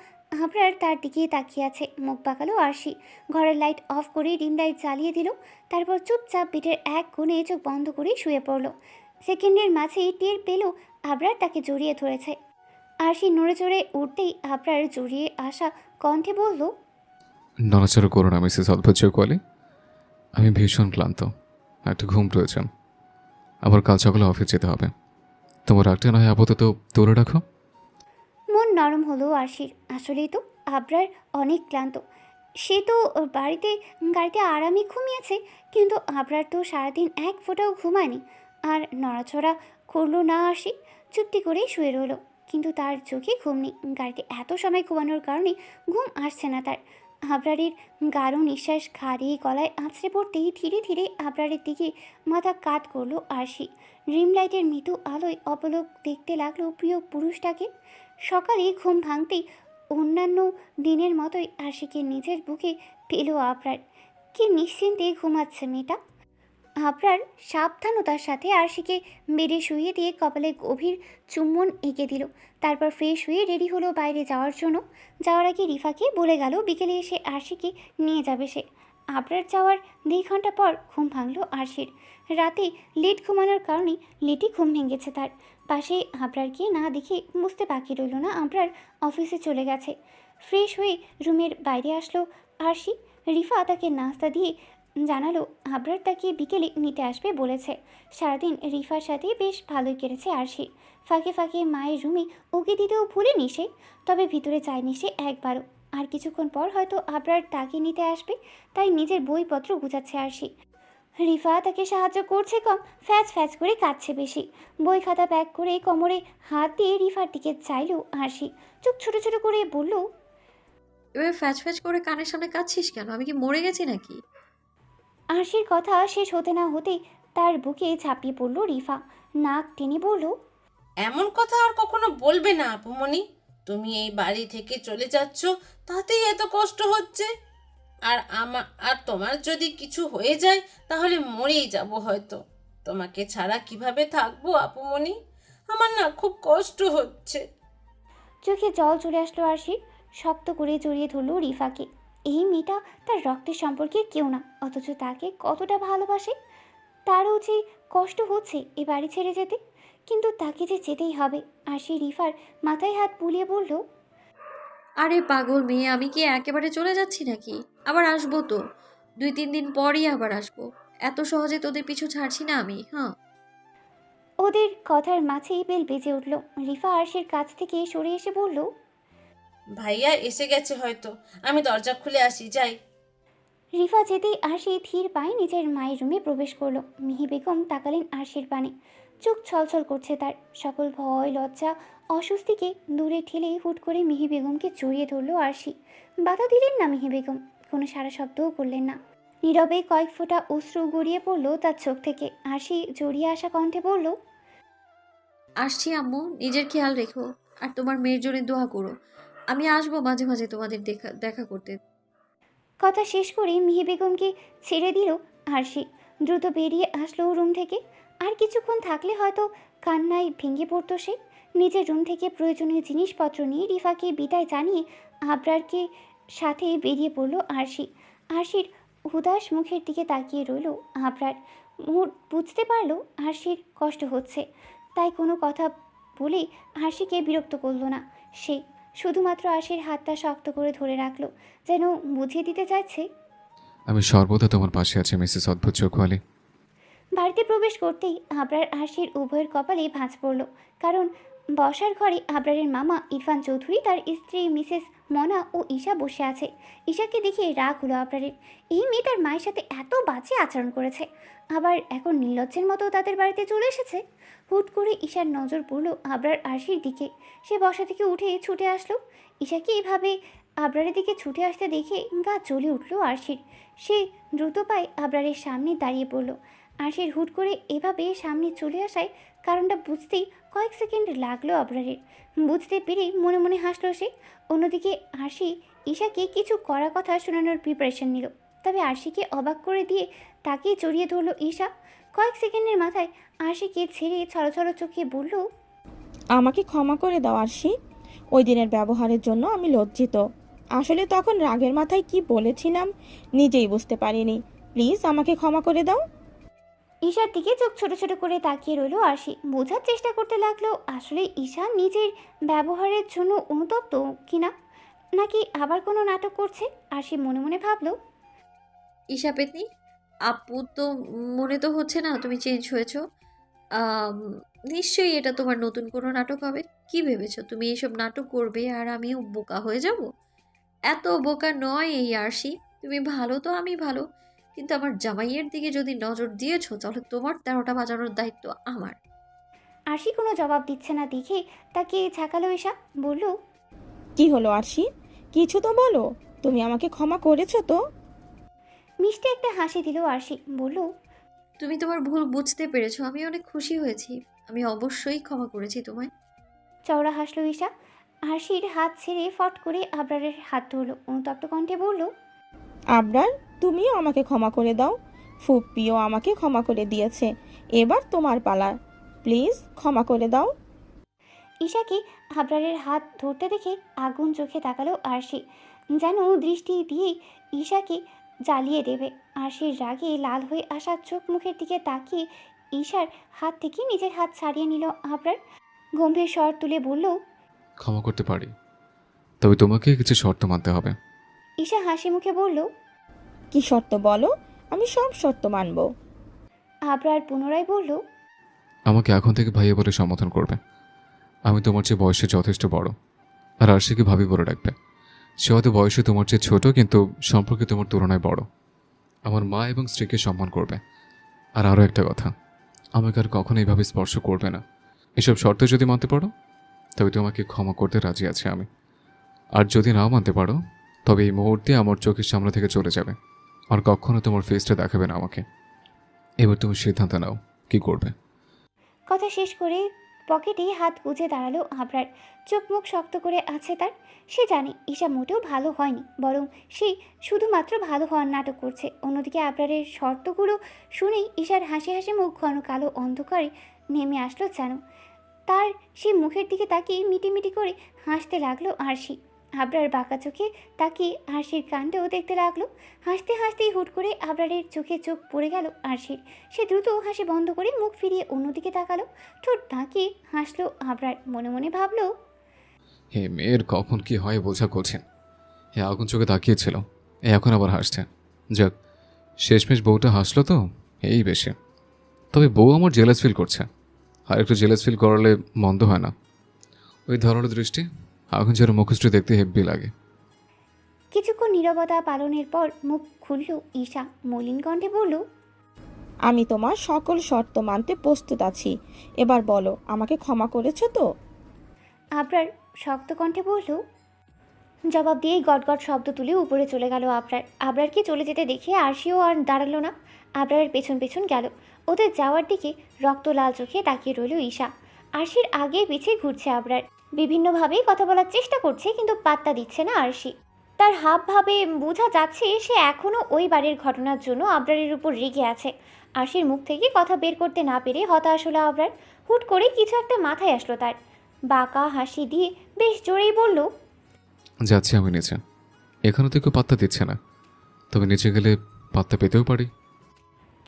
আবরার তার দিকে তাকিয়ে আছে। মুখ বাঁকালো আরশি। ঘরের লাইট অফ করে ডিম লাইট জ্বালিয়ে দিল। তারপর চুপচাপ বেডের এক কোণে চোখ বন্ধ করে শুয়ে পড়ল। সেকেন্ডের মাঝেই টের পেল আবরার তাকে জড়িয়ে ধরেছে। আরশি নড়ে চড়ে উঠতেই আবরার জড়িয়ে আসা কণ্ঠে বলল, নড়াচড়া করো না মিসেস অল্পচ্য কোয়ালি, আমি ভীষণ ক্লান্ত, একটা ঘুম প্রয়োজন। আবার কাল সকালে অফিস যেতে হবে। তোমার রাগটা না হয় আপাতত তুলে রাখো। মন নরম হলো আরশির। আসলেই তো আবরার অনেক ক্লান্ত। সে তো গাড়িতে আরামে ঘুমিয়েছে, কিন্তু আবরার তো সারাদিন এক ফোঁটাও ঘুমায়নি। আর নড়াচড়া করলো না আরশি, চুপটি করে শুয়ে রইল। কিন্তু তার চোখে ঘুম নেই। গাড়িতে এত সময় ঘুমানোর কারণে ঘুম আসছে না তার। আবরারের গাঢ় নিঃশ্বাস ঘাড়ে গলায় আছড়ে পড়তেই ধীরে ধীরে আবরারের দিকে মাথা কাত করলো আরশি। ড্রিম লাইটের মৃদু আলোয় অপলক দেখতে লাগলো প্রিয় পুরুষটাকে। সকালে ঘুম ভাঙতেই অন্যান্য দিনের মতোই আশিকে নিজের বুকে পেল আবরার। কি নিশ্চিন্তে ঘুমাচ্ছে মেয়েটা। আবরার সাবধানতার সাথে আরশিকে বেডে শুইয়ে দিয়ে কপালে গভীর চুম্বন এঁকে দিল। তারপর ফ্রেশ হয়ে রেডি হলো বাইরে যাওয়ার জন্য। যাওয়ার আগে রিফাকে বলে গেল বিকেলে এসে আরশিকে নিয়ে যাবে সে। আবরার যাওয়ার 2 ঘন্টা পর ঘুম ভাঙলো আরশির। রাতে লেট ঘুমানোর কারণে লেটই ঘুম ভেঙেছে তার। পাশে আবরারকে না দেখে বুঝতে বাকি রইল না আবরার অফিসে চলে গেছে। ফ্রেশ হয়ে রুমের বাইরে আসলো আরশি। রিফা তাকে নাস্তা দিয়ে জানালো আবরার তাকে বিকেলে নিতে আসবে বলেছে। সারাদিন রিফার সাথে বেশ ভালোই কেটেছে আরশি। ফাঁকে ফাঁকে মায়ের রুমে উকি দিতেও ভুলেনি সে, তবে ভিতরে যায়নি সে একবারও। আর কিছুক্ষণ পর হয়তো আবরার তাকে নিতে আসবে, তাই নিজের বইপত্র গুছাচ্ছে আরশি। রিফা তাকে সাহায্য করছে কম, ফ্যাচ ফ্যাচ করে কাঁদছে বেশি। বই খাতা ব্যাগ করে কোমরে হাত দিয়ে রিফার দিকে চাইল আরশি। চোখ ছোট ছোট করে বলল, এবার ফ্যাচ ফ্যাচ করে কানের সামনে কাঁদছিস কেন? আমি কি মরে গেছি নাকি? আরশির কথা শেষ হতে না হতেই তার বুকে ঝাঁপিয়ে পড়ল রিফা। নাক টেনে বলল, এমন কথা আর কখনো বলবে না আপুমনি। তুমি এই বাড়ি থেকে চলে যাচ্ছ, তাতেই এত কষ্ট হচ্ছে। আর তোমার যদি কিছু হয়ে যায় তাহলে মরেই যাব হয়তো। তোমাকে ছাড়া কিভাবে থাকবো আপুমনি? আমার না খুব কষ্ট হচ্ছে। চোখে জল চলে আসলো আরশির। শক্ত করে জড়িয়ে ধরল রিফাকে। এই মেয়েটা তার রক্তের সম্পর্কে কেউ না, অথচ তাকে কতটা ভালোবাসে। তারও যে কষ্ট হচ্ছে এ বাড়ি ছেড়ে যেতে, কিন্তু তাকে যে যেতেই হবে। আরশি রিফার মাথায় হাত বুলিয়ে বলল, আরে পাগল মেয়ে, আমি কি একেবারে চলে যাচ্ছি নাকি? আবার আসবো তো, 2-3 দিন পরই আবার আসবো। এত সহজে তোদের পিছু ছাড়ছি না আমি, হ্যাঁ। ওদের কথার মাঝেই বেল বেজে উঠল। রিফা আরশির কাছ থেকে সরে এসে বলল, ভাইয়া এসে গেছে হয়তো, আমি দরজা খুলে আসি, যাই। রিফা যেতেই আরশি ধীর পায়ে নিজের মায়ের রুমে প্রবেশ করলো। মিহি বেগম তাকালেন আরশির পানে। চোখ ছলছল করছে তার। সকল ভয় লজ্জা অস্বস্তিকে দূরে ঠেলে হুট করে মিহি বেগমকে জড়িয়ে ধরলো আরশি। বাধা দিলেন না মিহি বেগম, কোনো সারা শব্দও করলেন না। নীরবে কয়েক ফোঁটা অশ্রু গড়িয়ে পড়লো তার চোখ থেকে। আরশি জড়িয়ে আসা কণ্ঠে বলল, আসছি আম্মু, নিজের খেয়াল রেখো। আর তোমার মেয়ের জন্য দোয়া করো। আমি আসবো মাঝে মাঝে তোমাদের দেখা দেখা করতে। কথা শেষ করে মিহি বেগমকে ছেড়ে দিল আরশি। দ্রুত বেরিয়ে আসলো রুম থেকে। আর কিছুক্ষণ থাকলে হয়তো কান্নায় ভেঙে পড়তো সে। নিজের রুম থেকে প্রয়োজনীয় জিনিসপত্র নিয়ে রিফাকে বিদায় জানিয়ে আবরারকে সাথে বেরিয়ে পড়লো আরশি। আরশির উদাস মুখের দিকে তাকিয়ে রইল আবরার। বুঝতে পারলো আরশির কষ্ট হচ্ছে, তাই কোনো কথা বলেই আরশিকে বিরক্ত করলো না সে। শুধুমাত্র আরশির হাতটা শক্ত করে ধরে রাখলো, যেন বুঝিয়ে দিতে চাইছে আমি সর্বদা তোমার পাশে আছি মিসেস অদ্ভুত চোখওয়ালি। বাড়িতে প্রবেশ করতেই আবরার আরশির উভয়ের কপালে ভাঁজ পড়ল। কারণ বসার ঘরে আবরারের মামা ইরফান চৌধুরী, তার স্ত্রী মিসেস মনা ও ঈশা বসে আছে। ঈশাকে দেখে রাগ হলো আবরারের। এই মেয়ে তার মায়ের সাথে এত বাজে আচরণ করেছে, আবার এখন নির্লজ্জের মতো তাদের বাড়িতে চলে এসেছে। হুট করে ঈশার নজর পড়ল আবরার আরশির দিকে। সে বসা থেকে উঠে ছুটে আসলো। ঈশাকে এভাবে আবরারের দিকে ছুটে আসতে দেখে গা জ্বলে উঠল আরশির। সে দ্রুত পায়ে আবরারের সামনে দাঁড়িয়ে পড়ল। আরশির হুট করে এভাবে সামনে চলে আসায় কারণটা বুঝতেই কয়েক সেকেন্ড লাগলো আবরারের। বুঝতে পেরে মনে মনে হাসলো সে। অন্যদিকে আরশি ঈশাকে কিছু কড়া কথা শোনানোর প্রিপারেশন নিল। তবে আরশিকে অবাক করে দিয়ে তাকেই জড়িয়ে ধরলো ঈশা। কয়েক সেকেন্ডের মাথায় আরশিকে ছেড়ে ছড়ছড় চোখে বলল, আমাকে ক্ষমা করে দাও আরশি। ওই দিনের ব্যবহারের জন্য আমি লজ্জিত। আসলে তখন রাগের মাথায় কি বলেছিলাম নিজেই বুঝতে পারিনি। প্লিজ আমাকে ক্ষমা করে দাও। ঈশার দিকে চোখ ছোট ছোট করে তাকিয়ে রইল আরশি। বোঝার চেষ্টা করতে লাগলো আসলে ঈশা নিজের ব্যবহারের জন্য অনুতপ্ত কিনা, নাকি আবার কোনো নাটক করছে। আরশি মনে মনে ভাবলো, ঈশা পেতনি, আপু তো মনে তো হচ্ছে না তুমি চেঞ্জ হয়েছো। আম, নিশ্চয়ই এটা তোমার নতুন কোনো নাটক হবে। কি ভেবেছো তুমি এইসব নাটক করবে আর আমিও বোকা হয়ে যাব? এত বোকা নয় এই আরশি। তুমি ভালো তো আমি ভালো, কিন্তু আমার জামাইয়ের দিকে যদি নজর দিয়েছো তাহলে তোমার 13টা বাজানোর দায়িত্ব আমার। আরশি কোনো জবাব দিচ্ছে না দেখে তাকে ঝাঁকালো ঈশা। বলল, কি হলো আরশি? কিছু তো বলো। তুমি আমাকে ক্ষমা করেছো তো? মিষ্টি একটা হাসি দিল আরশি। বলল, তুমি তোমার ভুল বুঝতে পেরেছো, আমি অনেক খুশি হয়েছি। আমি অবশ্যই ক্ষমা করেছি তোমায়। চওড়া হাসলো ঈশা। আরশির হাত ছেড়ে ফট করে আবরারের হাত ধরলো। অনুতপ্ত কণ্ঠে বলল, আবরার, তুমিও আমাকে ক্ষমা করে দাও। ফুপ্পিও আমাকে ক্ষমা করে দিয়েছে। এবার তোমার পালা। প্লিজ ক্ষমা করে দাও। ঈশাকে আবরারের হাত ধরতে দেখে আগুন চোখে তাকালো আরশি, যেন দৃষ্টি দিয়েই ঈশাকে জ্বালিয়ে দেবে। আরশির রাগে লাল হয়ে আসা চোখ মুখের দিকে তাকিয়ে ঈশার হাত থেকে নিজের হাত ছাড়িয়ে নিল আবরার। গম্ভীর স্বর তুলে বলল, ক্ষমা করতে পারি, তবে তোমাকে কিছু শর্ত মানতে হবে। ঈশা হাসি মুখে বলল, কি শর্ত বলো? আমি সব শর্ত মানব। আবরার পুনরায় বলল, আমাকে এখন থেকে ভাইয়া বলে সম্বোধন করবে। আমি তোমার চেয়ে বয়সে যথেষ্ট বড়, আর আরশিকে ভাবি বলে রাখবে। সে হয়তো বয়সে তোমার চেয়ে ছোট, কিন্তু সম্পর্কে তোমার তুলনায় বড়। আমার মা এবং স্ত্রীকে সম্মান করবে। আর আরও একটা কথা, আমাকে আর কখনো এইভাবে স্পর্শ করবে না। এসব শর্ত যদি মানতে পারো তবে তোমাকে ক্ষমা করতে রাজি আছি আমি। আর যদি নাও মানতে পারো তবে এই মুহূর্তে আমার চোখের সামনে থেকে চলে যাবে, আর কখনো তোমার ফেসটা দেখাবে না আমাকে। এবার তুমি সিদ্ধান্ত নাও, কি করবে? কথা শেষ করে পকেটে হাত গুজে দাঁড়ালো আবরার। চোখ মুখ শক্ত করে আছে তার। সে জানে ঈশা মোটেও ভালো হয়নি, বরং সে শুধুমাত্র ভালো হওয়ার নাটক করছে। অন্যদিকে আবরারের শর্তগুলো শুনেই ঈশার হাসি হাসি মুখ ঘন কালো অন্ধকারে নেমে আসলো যেন। তার সে মুখের দিকে তাকিয়ে মিটিমিটি করে হাসতে লাগলো আরশি। আবরার বাঁকা চোখে তাকিয়ে আরশির কাণ্ডও দেখতে লাগলো। হাসতে হাসতেই হুট করে আবরারের চোখে চোখ পড়ে গেল আরশির। সে দ্রুত হাসি বন্ধ করে মুখ ফিরিয়ে অন্যদিকে তাকালো। ঠোঁট ঢাকিয়ে হাসলো আবরার। মনে মনে ভাবলো, হে মেয়ের কখন কি হয় বোঝা করছেন। হে আগুন চোখে তাকিয়েছিল, এখন আবার হাসছে। যাক, শেষমেশ বউটা হাসলো তো, এই বেশি। তবে বউ আমার জেলাস ফিল করছে, আর একটু জেলাস ফিল করালে মন্দ হয় না। ওই ধরনের দৃষ্টি আগুন যেন মুখশ্রী দেখতে হেব্বি লাগে। কিছুক্ষণ নীরবতা পালনের পর মুখ খুলল ঈশা। মলিন কণ্ঠে বলল, আমি তোমার সকল শর্ত মানতে প্রস্তুত আছি। এবার বলো, আমাকে ক্ষমা করেছো তো? আবরার শক্ত কণ্ঠে বলল। জবাব দিয়েই গটগট শব্দ তুলে উপরে চলে গেল আবরার। আবরারকে চলে যেতে দেখে আরশিও আর দাঁড়ালো না, আবরারের পেছন পেছন গেল। ওদের যাওয়ার দিকে রক্ত লাল চোখে তাকিয়ে রইল ঈশা। আরশির আগে পিছে ঘুরছে আবরার, বিভিন্নভাবেই কথা বলার চেষ্টা করছে, কিন্তু পাত্তা দিচ্ছে না আরশি। তার হাব ভাবে বোঝা যাচ্ছে সে এখনও ওই বাড়ির ঘটনার জন্য আবরারের উপর রেগে আছে। আরশির মুখ থেকে কথা বের করতে না পেরে হতাশ হলো আবরার। হুট করে কিছু একটা মাথায় আসলো তার। বাঁকা হাসি দিয়ে বেশ জোরেই বলল, যাচ্ছি আমি নিচে। এখানে তো কেউ পাত্তা দিচ্ছে না, তবে নিচে গেলে পাত্তা পেতেও পারি।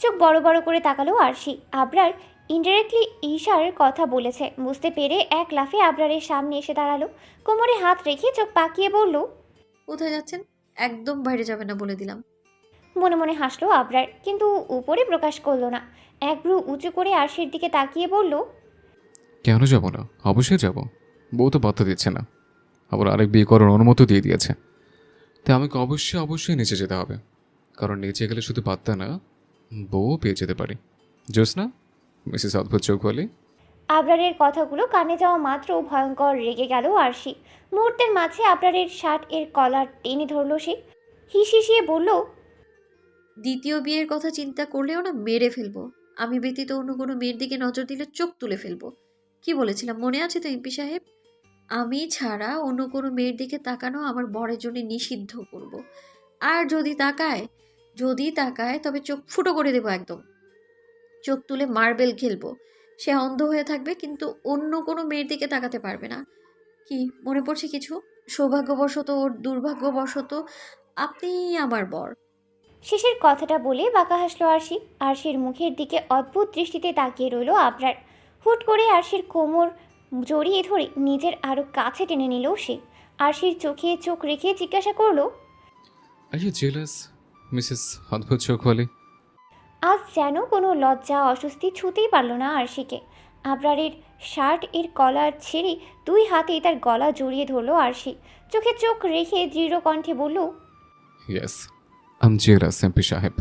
চোখ বড় বড় করে তাকালো আরশি। আবরার ইনডাইরেক্টলি ঈশার কথা বলেছে বুঝতে পেরে এক লাফে আবরারের সামনে এসে দাঁড়ালো। কোমরে হাত রেখে চোখ পাকিয়ে বলল, কোথায় যাচ্ছেন? একদম বাইরে যাবেন না বলে দিলাম। মনে মনে হাসলো আবরার, কিন্তু উপরে প্রকাশ করলো না। এক ভ্রু উঁচু করে আরশির দিকে তাকিয়ে বলল, কেন যাব না? অবশ্যই যাব। বউ তো পাত্তা দিচ্ছে না, আবার আরেক বিয়ে করার অনুমতি দিয়ে দিয়েছে। তাই আমাকে অবশ্যই অবশ্যই নিচে যেতে হবে, কারণ নিচে গেলে শুধু পাত্তা না, বউও পেয়ে যেতে পারি। জোসনা, মিসেস অদ্ভুত চৌখুয়ালি। আবরারের কথাগুলো কানে যাওয়া মাত্র ভয়ঙ্কর রেগে গেল আরশি। মুহূর্তের মাঝে আবরারের শার্ট এর কলার টেনে ধরল সে। হিসিয়ে বলল, দ্বিতীয় বিয়ের কথা চিন্তা করলেও না মেরে ফেলবো। আমি ব্যতীত অন্য কোনো মেয়ের দিকে নজর দিলে চোখ তুলে ফেলবো। কি বলেছিলাম মনে আছে তো এমপি সাহেব? আমি ছাড়া অন্য কোনো মেয়ের দিকে তাকানো আমার বরের জন্য নিষিদ্ধ করব। আর যদি তাকায় তবে চোখ ফুটো করে দেবো একদম। চোখ তুলে মার্বেল খেলবো। সে অন্ধ হয়ে থাকবে, কিন্তু অন্য কোনো মেয়ের দিকে তাকাতে পারবে না। কি মনে পড়ছে কিছু? সৌভাগ্যবশত ওর দুর্ভাগ্যবশত আপনি আমার বর। শেষের কথাটা বলে বাঁকা হাসলো আরশি। আরশির মুখের দিকে অদ্ভুত দৃষ্টিতে তাকিয়ে রইল আবরার। হুট করে আরশির কোমর জড়িয়ে ধরে নিজের আরও কাছে টেনে নিল সে। আরশির চোখে চোখ রেখে জিজ্ঞাসা করলো, আর ইউ জেলাস, মিসেস অদ্ভুত চৌখুয়ালি? আজ যেন কোনো লজ্জা অস্বস্তি ছুতেই পারল না আরশিকে। আবরারের শার্ট এর কলার ছেড়ে দুই হাতে তার গলা জড়িয়ে ধরলো আরশি। চোখে চোখ রেখে দৃঢ় কণ্ঠে বলল, ইয়েস, আম জেলাস এমপি সাহেব।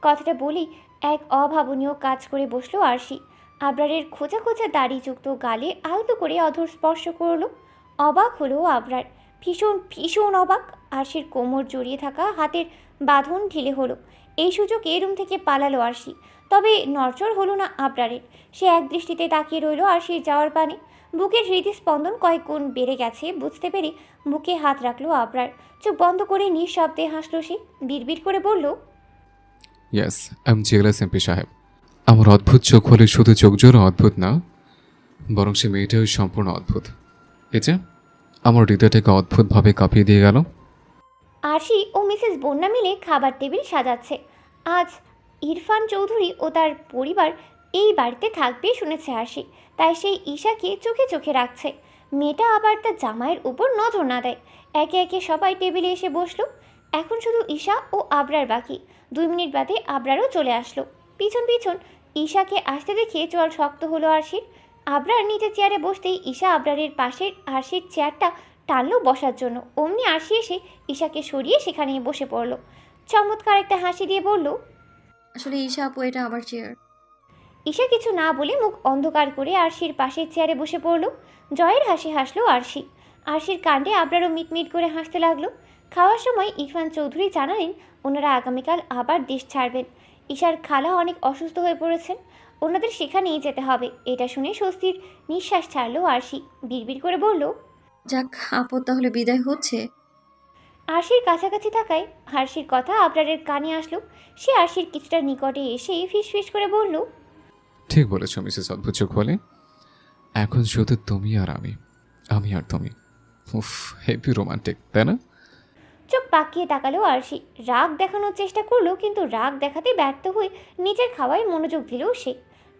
কথাটা বলেই এক অভাবনীয় কাজ করে বসলো আরশি। আবরারের খোঁচা খোঁচা দাড়িযুক্ত গালে আলতো করে অধর স্পর্শ করলো। অবাক হলো আবরার, ভীষণ ভীষণ অবাক। আরশির কোমর জড়িয়ে থাকা হাতের বাঁধন ঢিলে হলো। এই সুযোগে রুম থেকে পালালো আরশি। তবে নড়চড় হলো না আবরারের। সে এক দৃষ্টিতে তাকিয়ে রইল আরশির যাওয়ার পানে। বুকের হৃদস্পন্দন কয়েক গুণ বেড়ে গেছে বুঝতে পেরে বুকে হাত রাখলো আবরার। চোখ বন্ধ করে নিঃশব্দে হাসলো সে। বিড়বিড় করে বলল, ইয়েস, আম জেলাস এমপি সাহেব। আমার অদ্ভুত চোখ হলে শুধু চোখ জোড়া অদ্ভুত না, বরং সে মেয়েটাই সম্পূর্ণ অদ্ভুত। এই যে আমার হৃদয়টাকে অদ্ভুতভাবে কাঁপিয়ে দিয়ে গেল। আরশি ও মিসেস বন্যা মিলে খাবার টেবিল সাজাচ্ছে। আজ ইরফান চৌধুরী ও তার পরিবার এই বাড়িতে থাকবে শুনেছে আরশি, তাই সেই ঈশাকে চোখে চোখে রাখছে। মেয়েটা আবার তার জামাইয়ের উপর নজর না দেয়। একে একে সবাই টেবিলে এসে বসলো। এখন শুধু ঈশা ও আবরার বাকি। 2 মিনিট বাদে আবরারও চলে আসলো। পিছন পিছন ঈশাকে আসতে দেখে চোয়াল শক্ত হলো আরশির। আবরার নিচে চেয়ারে বসতেই ঈশা আবরারের পাশের আরশির চেয়ারটা টানলো বসার জন্য। অমনি আরশি এসে ঈশাকে সরিয়ে সেখানে বসে পড়ল। চমৎকার একটা হাসি দিয়ে বলল, আসলে ঈশা আপু, এটা আমার চেয়ার। ঈশা কিছু না বলে মুখ অন্ধকার করে আরশির পাশের চেয়ারে বসে পড়ল। জয়ের হাসি হাসলো আরশি। আরশির কাণ্ডে আবরারও মিটমিট করে হাসতে লাগলো। খাওয়ার সময় ইরফান চৌধুরী জানালেন ওনারা আগামীকাল আবার দেশ ছাড়বেন। ঈশার খালা অনেক অসুস্থ হয়ে পড়েছেন, ওনাদের সেখানেই যেতে হবে। এটা শুনে স্বস্তির নিঃশ্বাস ছাড়লো আরশি। বিড়বিড় করে বলল, যাক আপু, তাহলে বিদায় হচ্ছে। আরশির কাছাকাছি থাকায় আরশির কথা আবরারের কানে আসলো। সে আরশির কিছুটা নিকটে এসে ফিসফিস করে বলল, ঠিক বলেছ মিসেস অদ্ভুত চৌখুয়ালি। এখন শুধু তুমি আর আমি, আমি আর তুমি। উফ, হেভি রোমান্টিক, তাই না? চোখ পাকিয়ে তাকালো আরশি। রাগ দেখানোর চেষ্টা করলো, কিন্তু রাগ দেখাতে ব্যর্থ হয়ে নিজের খাওয়ায় মনোযোগ দিল সে।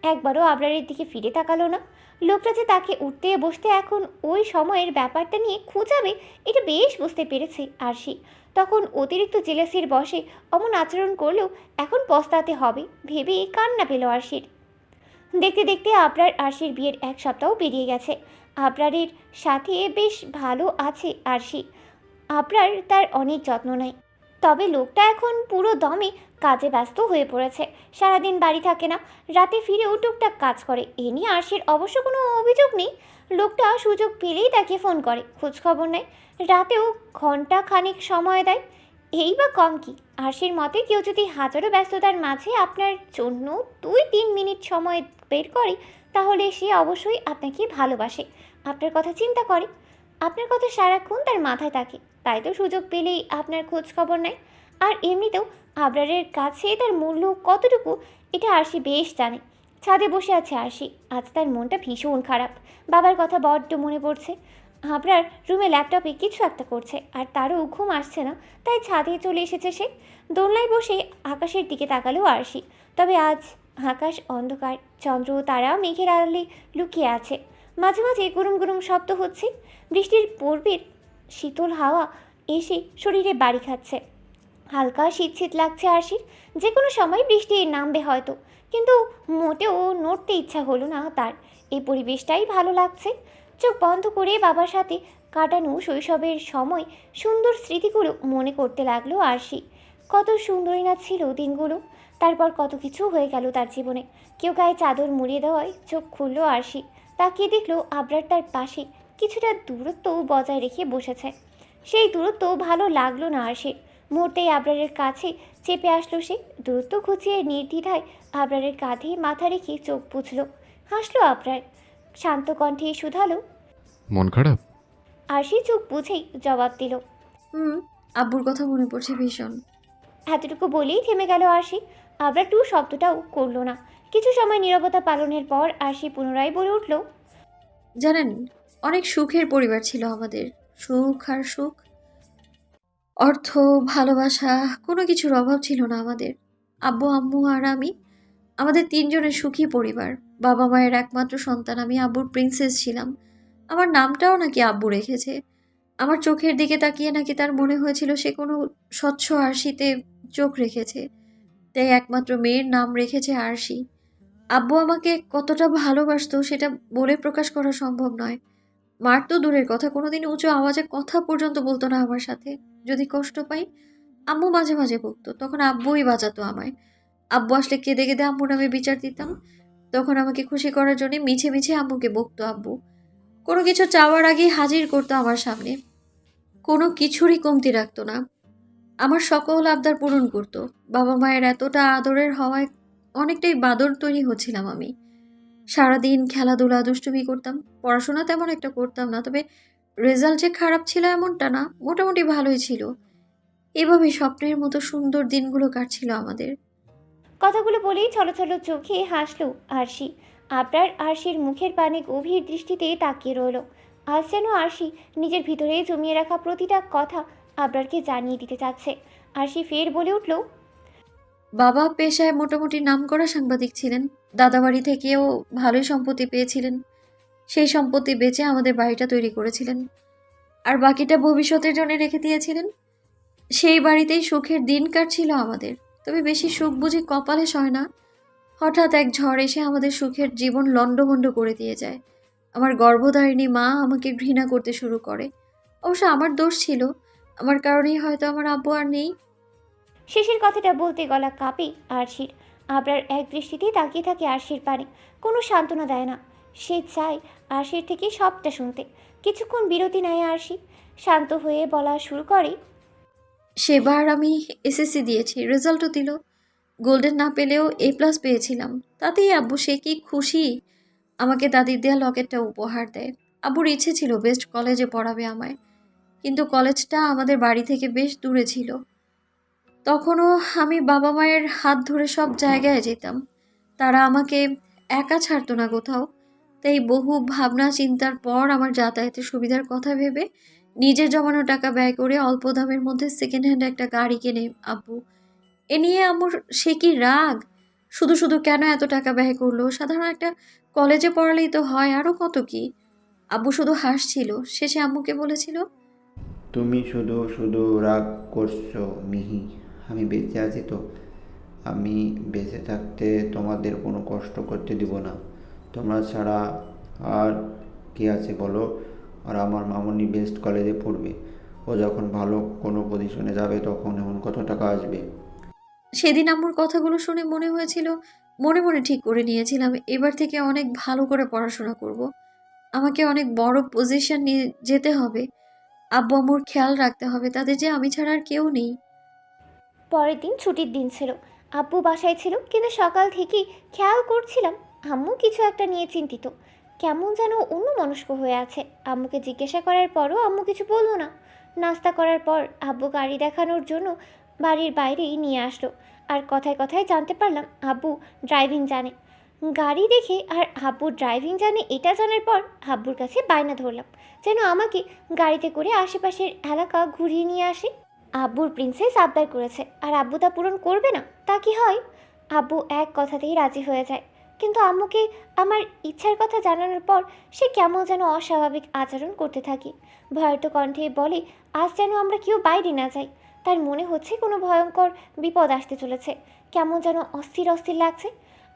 একবারও আবরারের দিকে ফিরে তাকালো না। লোকটা যে তাকে উঠতে বসতে এখন ওই সময়ের ব্যাপারটা নিয়ে খুঁজাবে, এটা বেশ বুঝতে পেরেছে আরশি। তখন অতিরিক্ত জেলাসির বশে অমন আচরণ করলেও এখন পস্তাতে হবে ভেবে কান্না পেল আরশির। দেখতে দেখতে আবরার আরশির বিয়ের 1 সপ্তাহ পেরিয়ে গেছে। আবরারের সাথে বেশ ভালো আছে আরশি। আবরার তার অনেক যত্ন নেয়। তবে লোকটা এখন পুরো দমে কাজে ব্যস্ত হয়ে পড়েছে। সারাদিন বাড়ি থাকে না, রাতে ফিরেও টুকটাক কাজ করে। এ নিয়ে আরশির অবশ্য কোনো অভিযোগ নেই। লোকটা সুযোগ পেলেই তাকে ফোন করে, খোঁজখবর নেয়। রাতেও ঘন্টা খানিক সময় দেয়। এই বা কম কি? আরশির মতে কেউ যদি হাজারো ব্যস্ততার মাঝে আপনার জন্য 2-3 মিনিট সময় বের করে, তাহলে সে অবশ্যই আপনাকে ভালোবাসে, আপনার কথা চিন্তা করে, আপনার কথা সারাক্ষণ তার মাথায় থাকে। তাই তো সুযোগ পেলেই আপনার খোঁজ খবর নেয়। আর এমনিতেও আবরারের কাছে তার মূল্য কতটুকু এটা আরশি বেশ জানে। ছাদে বসে আছে আরশি, আজ তার মনটা ভীষণ খারাপ। বাবার কথা বড্ড মনে পড়ছে। আবরার রুমে ল্যাপটপে কিছু একটা করছে, আর তারও ঘুম আসছে না, তাই ছাদে চলে এসেছে সে। দোলনায় বসে আকাশের দিকে তাকালো আরশি। তবে আজ আকাশ অন্ধকার, চন্দ্র ও তারা মেঘের আড়ালে লুকিয়ে আছে। মাঝে মাঝে গুরুম গুরুম শব্দ হচ্ছে। বৃষ্টির পূর্বের শীতল হাওয়া এসে শরীরে বাড়ি খাচ্ছে। হালকা শীত শীত লাগছে আরশির। যে কোনো সময় বৃষ্টি নামবে হয়তো, কিন্তু মোটেও নড়তে ইচ্ছা হলো না তার। এই পরিবেশটাই ভালো লাগছে। চোখ বন্ধ করে বাবার সাথে কাটানো শৈশবের সময় সুন্দর স্মৃতিগুলো মনে করতে লাগলো আরশি। কত সুন্দরই না ছিল দিনগুলো। তারপর কত কিছু হয়ে গেল তার জীবনে। কেউ গায়ে চাদর মুড়িয়ে দেওয়ায় চোখ খুলল আরশি। তাকিয়ে দেখলো আবরার তার পাশে কিছুটা দূরত্ব বজায় রেখে বসেছে। সেই দূরত্ব ভালো লাগলো না আরশির। মুহূর্তেই আবরারের কাছে চেপে আসলো সে। দূরত্ব ঘুচিয়ে নির্দ্বিধায় আবরারের কাঁধে মাথা রেখে চোখ বুঝল। হাসলো আবরার, শান্ত কণ্ঠে শুধালো। মন খারাপ? আরশি চোখ বুঝেই জবাব দিল। আব্বুর কথা মনে পড়ছে ভীষণ। এতটুকু বলেই থেমে গেল আরশি। আবরার টু শব্দটাও করলো না। কিছু সময় নীরবতা পালনের পর আরশি পুনরায় বলে উঠল। জানেন, অনেক সুখের পরিবার ছিল আমাদের। সুখ আর সুখ, অর্থ, ভালোবাসা, কোনো কিছুর অভাব ছিল না আমাদের। আব্বু, আম্মু আর আমি, আমাদের তিনজনের সুখী পরিবার। বাবা মায়ের একমাত্র সন্তান আমি। আব্বুর প্রিন্সেস ছিলাম। আমার নামটাও নাকি আব্বু রেখেছে। আমার চোখের দিকে তাকিয়ে নাকি তার মনে হয়েছিল সে কোনো স্বচ্ছ আরশিতে চোখ রেখেছে, তাই একমাত্র মেয়ের নাম রেখেছে আরশি। আব্বু আমাকে কতটা ভালোবাসতো সেটা বলে প্রকাশ করা সম্ভব নয়। মার তো দূরের কথা, কোনোদিন উঁচু আওয়াজে কথা পর্যন্ত বলতো না আমার সাথে। যদি কষ্ট পাই, আম্মু মাঝে মাঝে বকতো, তখন আব্বুই বাঁচাতো আমায়। আব্বু আসলে কেঁদে কেঁদে আম্মুর নামে বিচার দিতাম। তখন আমাকে খুশি করার জন্য মিছে মিছে আম্মুকে বকতো আব্বু। কোনো কিছু চাওয়ার আগেই হাজির করতো আমার সামনে, কোনো কিছুরই কমতি রাখতো না। আমার সকল আবদার পূরণ করতো। বাবা মায়ের এতটা আদরের হওয়ায় অনেকটাই বাদর তৈরি হচ্ছিলাম আমি। সারাদিন খেলাধুলা দুষ্টুমি করতাম। পড়াশোনা তেমন একটা করতাম না, তবে রেজাল্ট যে খারাপ ছিল এমনটা না, মোটামুটি ভালোই ছিল। এভাবে স্বপ্নের মতো সুন্দর দিনগুলো কাটছিল আমাদের। কথাগুলো বলেই ছলছল চোখে হাসলো আরশি। আবরার আরশির মুখের পানে গভীর দৃষ্টিতে তাকিয়ে রইল। আজ যেন আরশি নিজের ভিতরে জমিয়ে রাখা প্রতিটা কথা আবরারকে জানিয়ে দিতে চাচ্ছে। আরশি ফের বলে উঠল। বাবা পেশায় মোটামুটি নামকরা সাংবাদিক ছিলেন। দাদাবাড়ি থেকেও ভালোই সম্পত্তি পেয়েছিলেন। সেই সম্পত্তি বেচে আমাদের বাড়িটা তৈরি করেছিলেন, আর বাকিটা ভবিষ্যতের জন্য রেখে দিয়েছিলেন। সেই বাড়িতেই সুখের দিন কাটছিল আমাদের। তবে বেশি সুখ বুঝি কপালে সয় না। হঠাৎ এক ঝড় এসে আমাদের সুখের জীবন লণ্ডভণ্ড করে দিয়ে যায়। আমার গর্ভধারিণী মা আমাকে ঘৃণা করতে শুরু করে। অবশ্য আমার দোষ ছিল, আমার কারণেই হয়তো আমার আব্বু আর নেই। শেষের কথাটা বলতে গলা কাঁপে আরশির। আবরার এক দৃষ্টিতেই তাকিয়ে থাকে আরশির পানে, কোনো সান্ত্বনা দেয় না। সে চায় আরশির থেকে সবটা শুনতে। কিছুক্ষণ বিরতি নেয় আরশি, শান্ত হয়ে বলা শুরু করে। সেবার আমি এসএসসি দিয়েছি, রেজাল্টও দিল। গোল্ডেন না পেলেও A+ পেয়েছিলাম। তাতেই আব্বু সে কি খুশি। আমাকে দাদির দেয়া লকেটটা উপহার দেয়। আব্বুর ইচ্ছে ছিল বেস্ট কলেজে পড়াবে আমায়, কিন্তু কলেজটা আমাদের বাড়ি থেকে বেশ দূরে ছিল। তখনও আমি বাবা মায়ের হাত ধরে সব জায়গায় যেতাম। তারা আমাকে একা ছাড়তো না কোথাও। তাই বহু ভাবনা চিন্তার পর আমার যাতায়াতের সুবিধার কথা ভেবে নিজের জমানো টাকা ব্যয় করে অল্প দামের মধ্যে সেকেন্ড হ্যান্ড একটা গাড়ি কেনে আব্বু। এ নিয়ে আম্মুর সে কি রাগ, শুধু শুধু কেন এত টাকা ব্যয় করলো, সাধারণ একটা কলেজে পড়ালেই তো হয়, আরও কত কি। আব্বু শুধু হাসছিল। শেষে আম্মুকে বলেছিল, তুমি শুধু শুধু রাগ করছো মিহি। আমি বেঁচে আছি তো। আমি বেঁচে থাকতে তোমাদের কোনো কষ্ট করতে দিব না। তোমরা ছাড়া আর কে আছে বলো? আর আমার মামুনি বেস্ট কলেজে পড়বে। ও যখন ভালো কোনো পজিশনে যাবে তখন এমন কত টাকা আসবে। সেদিন আম্মুর কথাগুলো শুনে মনে হয়েছিল, মনে মনে ঠিক করে নিয়েছিলাম এবার থেকে অনেক ভালো করে পড়াশোনা করব। আমাকে অনেক বড় পজিশন নিয়ে যেতে হবে। আব্বু আম্মুর খেয়াল রাখতে হবে, তাদের যে আমি ছাড়া আর কেউ নেই। পরের দিন ছুটির দিন ছিল। আব্বু বাসায় ছিল, কিন্তু সকাল থেকেই খেয়াল করছিলাম আম্মু কিছু একটা নিয়ে চিন্তিত। কেমন যেন অন্যমনস্ক হয়ে আছে। আম্মুকে জিজ্ঞাসা করার পরও আম্মু কিছু বললো না। নাস্তা করার পর আব্বু গাড়ি দেখানোর জন্য বাড়ির বাইরেই নিয়ে আসলো। আর কথায় কথায় জানতে পারলাম আব্বু ড্রাইভিং জানে। গাড়ি দেখে আর আব্বু ড্রাইভিং জানে এটা জানার পর আব্বুর কাছে বায়না ধরলাম যেন আমাকে গাড়িতে করে আশেপাশের এলাকা ঘুরিয়ে নিয়ে আসে। আব্বুর প্রিন্সেস আবদার করেছে আর আব্বু তা পূরণ করবে না তা কি হয়? আব্বু এক কথাতেই রাজি হয়ে যায়, কিন্তু আম্মুকে আমার ইচ্ছার কথা জানানোর পর সে কেমন যেন অস্বাভাবিক আচরণ করতে থাকে। ভয়ত কণ্ঠে বলে আজ যেন আমরা কেউ বাইরে না যাই। তার মনে হচ্ছে কোনো ভয়ঙ্কর বিপদ আসতে চলেছে। কেমন যেন অস্থির অস্থির লাগছে।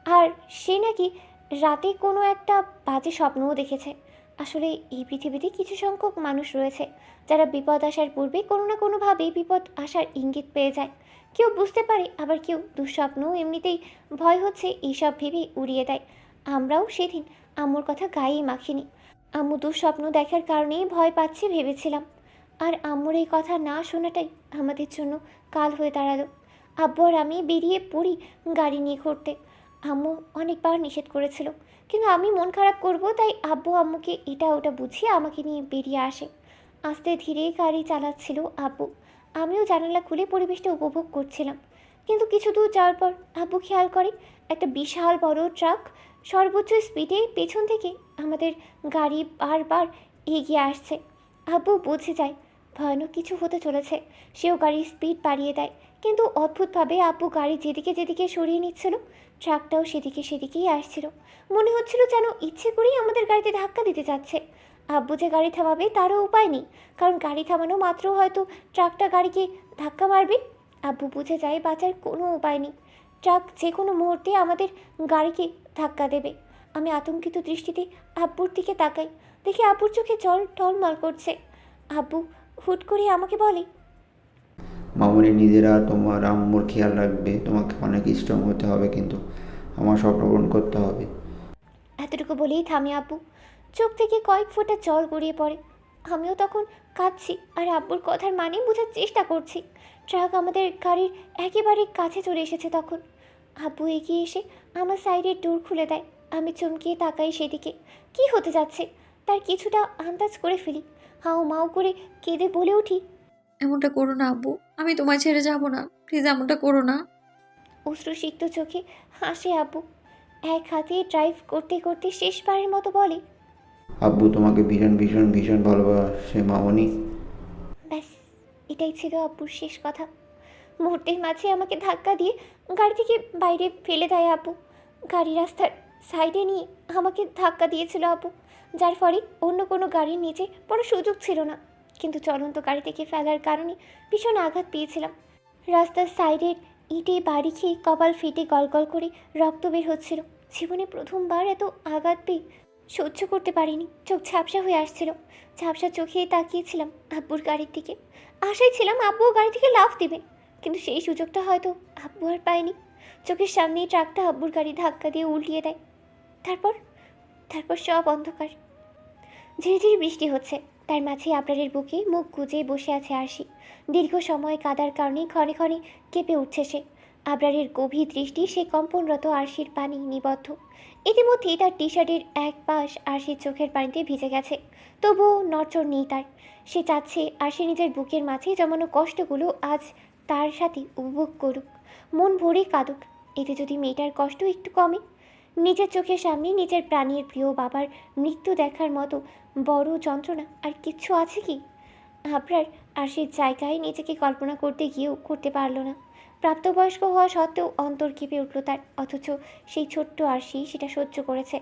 আর সে নাকি রাতে কোনো একটা বাজে স্বপ্নও দেখেছে। আসলে এই পৃথিবীতে কিছু সংখ্যক মানুষ রয়েছে যারা বিপদ আসার পূর্বে কোনো না কোনোভাবেই বিপদ আসার ইঙ্গিত পেয়ে যায়। কেউ বুঝতে পারে, আবার কেউ দুঃস্বপ্নও এমনিতেই ভয় হচ্ছে এইসব ভেবে উড়িয়ে দেয়। আমরাও সেদিন আম্মুর কথা গায়েই মাখিনি। আম্মু দুঃস্বপ্ন দেখার কারণেই ভয় পাচ্ছে ভেবেছিলাম। আর আম্মুর এই কথা না শোনাটাই আমাদের জন্য কাল হয়ে দাঁড়ালো। আব্বু আর আমি বেরিয়ে পড়ি গাড়ি নিয়ে ঘুরতে। আম্মু অনেকবার নিষেধ করেছিল, কিন্তু আমি মন খারাপ করব তাই আব্বু আম্মুকে এটা ওটা বুঝিয়ে আমাকে নিয়ে বেরিয়ে আসে। আস্তে ধীরে গাড়ি চালাচ্ছিল আব্বু। আমিও জানালা খুলে পরিবেশটা উপভোগ করছিলাম। কিন্তু কিছু দূর যাওয়ার পর আব্বু খেয়াল করে একটা বিশাল বড় ট্রাক সর্বোচ্চ স্পিডে পেছন থেকে আমাদের গাড়ি বারবার এগিয়ে আসছে। আব্বু বুঝে যায় ভয়ানক কিছু হতে চলেছে। সেও গাড়ির স্পিড বাড়িয়ে দেয়, কিন্তু অদ্ভুতভাবে আব্বু গাড়ি যেদিকে যেদিকে সরিয়ে নিচ্ছিল ট্রাকটাও সেদিকে সেদিকেই আসছিল। মনে হচ্ছিল যেন ইচ্ছে করেই আমাদের গাড়িতে ধাক্কা দিতে যাচ্ছে। আব্বু যে গাড়ি থামাবে তারও উপায় নেই, কারণ গাড়ি থামানো মাত্র হয়তো ট্রাকটা গাড়িকে ধাক্কা মারবে। আব্বু বুঝে যায় বাঁচার কোনো উপায় নেই, ট্রাক যে কোনো মুহূর্তে আমাদের গাড়িকে ধাক্কা দেবে। আমি আতঙ্কিত দৃষ্টিতে আব্বুর দিকে তাকাই, দেখি আব্বুর চোখে জল টলমল করছে। আব্বু হুট করে আমাকে বলে, মামুনি, নিজেরা তোমার আম্মুর খেয়াল রাখবে। তোমাকে অনেক স্ট্রং হতে হবে, কিন্তু আমার স্বপ্ন পূরণ করতে হবে। এতটুকু বলেই থামে আব্বু। চোখ থেকে কয়েক ফোঁটা জল গড়িয়ে পড়ে। আমিও তখন কাঁদছি আর আব্বুর কথার মানে বোঝার চেষ্টা করছি। ট্রাক আমাদের গাড়ির একেবারে কাছে চলে এসেছে তখন। আব্বু এগিয়ে এসে আমার সাইডের ডোর খুলে দেয়। আমি চমকিয়ে তাকাই সেদিকে। কি হতে যাচ্ছে তার কিছুটা আন্দাজ করে ফেলি। হাউ মাউ করে কেঁদে বলে উঠি, এমনটা করো না আব্বু, আমি তোমায় ছেড়ে যাব না, প্লিজ এমনটা করো না। অশ্রুসিক্ত চোখে হাসে আব্বু। এক হাতে ড্রাইভ করতে করতে শেষবারের মতো বলে, আব্বু তোমাকে ভীষণ ভীষণ ভীষণ ভালোবাসে মামুনি। ব্যাস, এটাই ছিল আব্বুর শেষ কথা। মুহূর্তের মাঝে আমাকে ধাক্কা দিয়ে গাড়ি থেকে বাইরে ফেলে দেয় আব্বু। গাড়ি রাস্তার সাইডে নিয়ে আমাকে ধাক্কা দিয়েছিল আব্বু, যার ফলে অন্য কোনো গাড়ির নিচে পড়ার সুযোগ ছিল না। কিন্তু চলন্ত গাড়ি থেকে ফেলার কারণে ভীষণ আঘাত পেয়েছিলাম। রাস্তার সাইডের ইটে বাড়ি খেয়ে কপাল ফেটে গলগল করে রক্ত বের হচ্ছিল। জীবনে প্রথমবার এত আঘাত পেয়ে সহ্য করতে পারিনি। চোখ ঝাপসা হয়ে আসছিল। ঝাপসা চোখে তাকিয়েছিলাম আব্বুর গাড়ির দিকে। আশায় ছিলাম আব্বুও গাড়ি থেকে লাফ দেবে, কিন্তু সেই সুযোগটা হয়তো আব্বু আর পায়নি। চোখের সামনেই ট্রাকটা আব্বুর গাড়ি ধাক্কা দিয়ে উল্টিয়ে দেয়। তারপর তারপর সব অন্ধকার। ঝিরিঝিরি বৃষ্টি হচ্ছে, তার মাঝে আবরারের বুকে মুখ গুজে বসে আছে আরশি। দীর্ঘ সময় কাদার কারণে ক্ষণে ক্ষণে কেঁপে উঠছে সে। আবরারের গভীর দৃষ্টি সে কম্পনরত আরশির পানি নিবদ্ধ। ইতিমধ্যেই তার টি শার্টের এক পাশ আরশির চোখের পানিতে ভিজে গেছে, তবুও নড়চড় নেই তার। সে চাচ্ছে আরশি নিজের বুকের মাঝে জমানো কষ্টগুলো আজ তার সাথে উপভোগ করুক, মন ভরে কাঁদুক। এতে যদি মেয়েটার কষ্ট একটু কমে। নিজের চোখের সামনে নিজের প্রাণের প্রিয় বাবার মৃত্যু দেখার মতো বড় যন্ত্রণা আর কিচ্ছু আছে কি? আবরার আরশির জায়গায় নিজেকে কল্পনা করতে গিয়েও করতে পারল না। প্রাপ্তবয়স্ক হওয়া সত্ত্বেও অন্তর কেঁপে উঠল তার, অথচ সেই ছোট্ট আরশি সেটা সহ্য করেছে।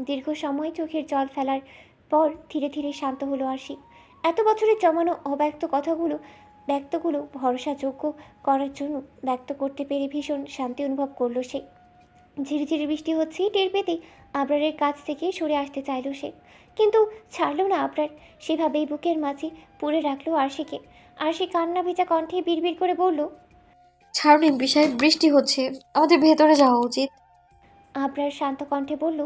দীর্ঘ সময় চোখের জল ফেলার পর ধীরে ধীরে শান্ত হলো আরশি। এত বছরের জমানো অব্যক্ত ব্যক্তগুলো ভরসাযোগ্য করার জন্য ব্যক্ত করতে পেরে ভীষণ শান্তি অনুভব করলো সে। ঝিরিঝিরি বৃষ্টি হচ্ছে টের পেতেই আবরারের কাছ থেকে সরে আসতে চাইল সে, কিন্তু ছাড়ল না আবরার। সেভাবেই বুকের মাঝে পুড়ে রাখলো আরশিকে। আরশি কান্না ভেজা কণ্ঠে বিড়বিড় করে বলল, ছাড়ুন এমপি সাহেব, বৃষ্টি হচ্ছে, আমাদের ভেতরে যাওয়া উচিত। আবরার শান্ত কণ্ঠে বলল,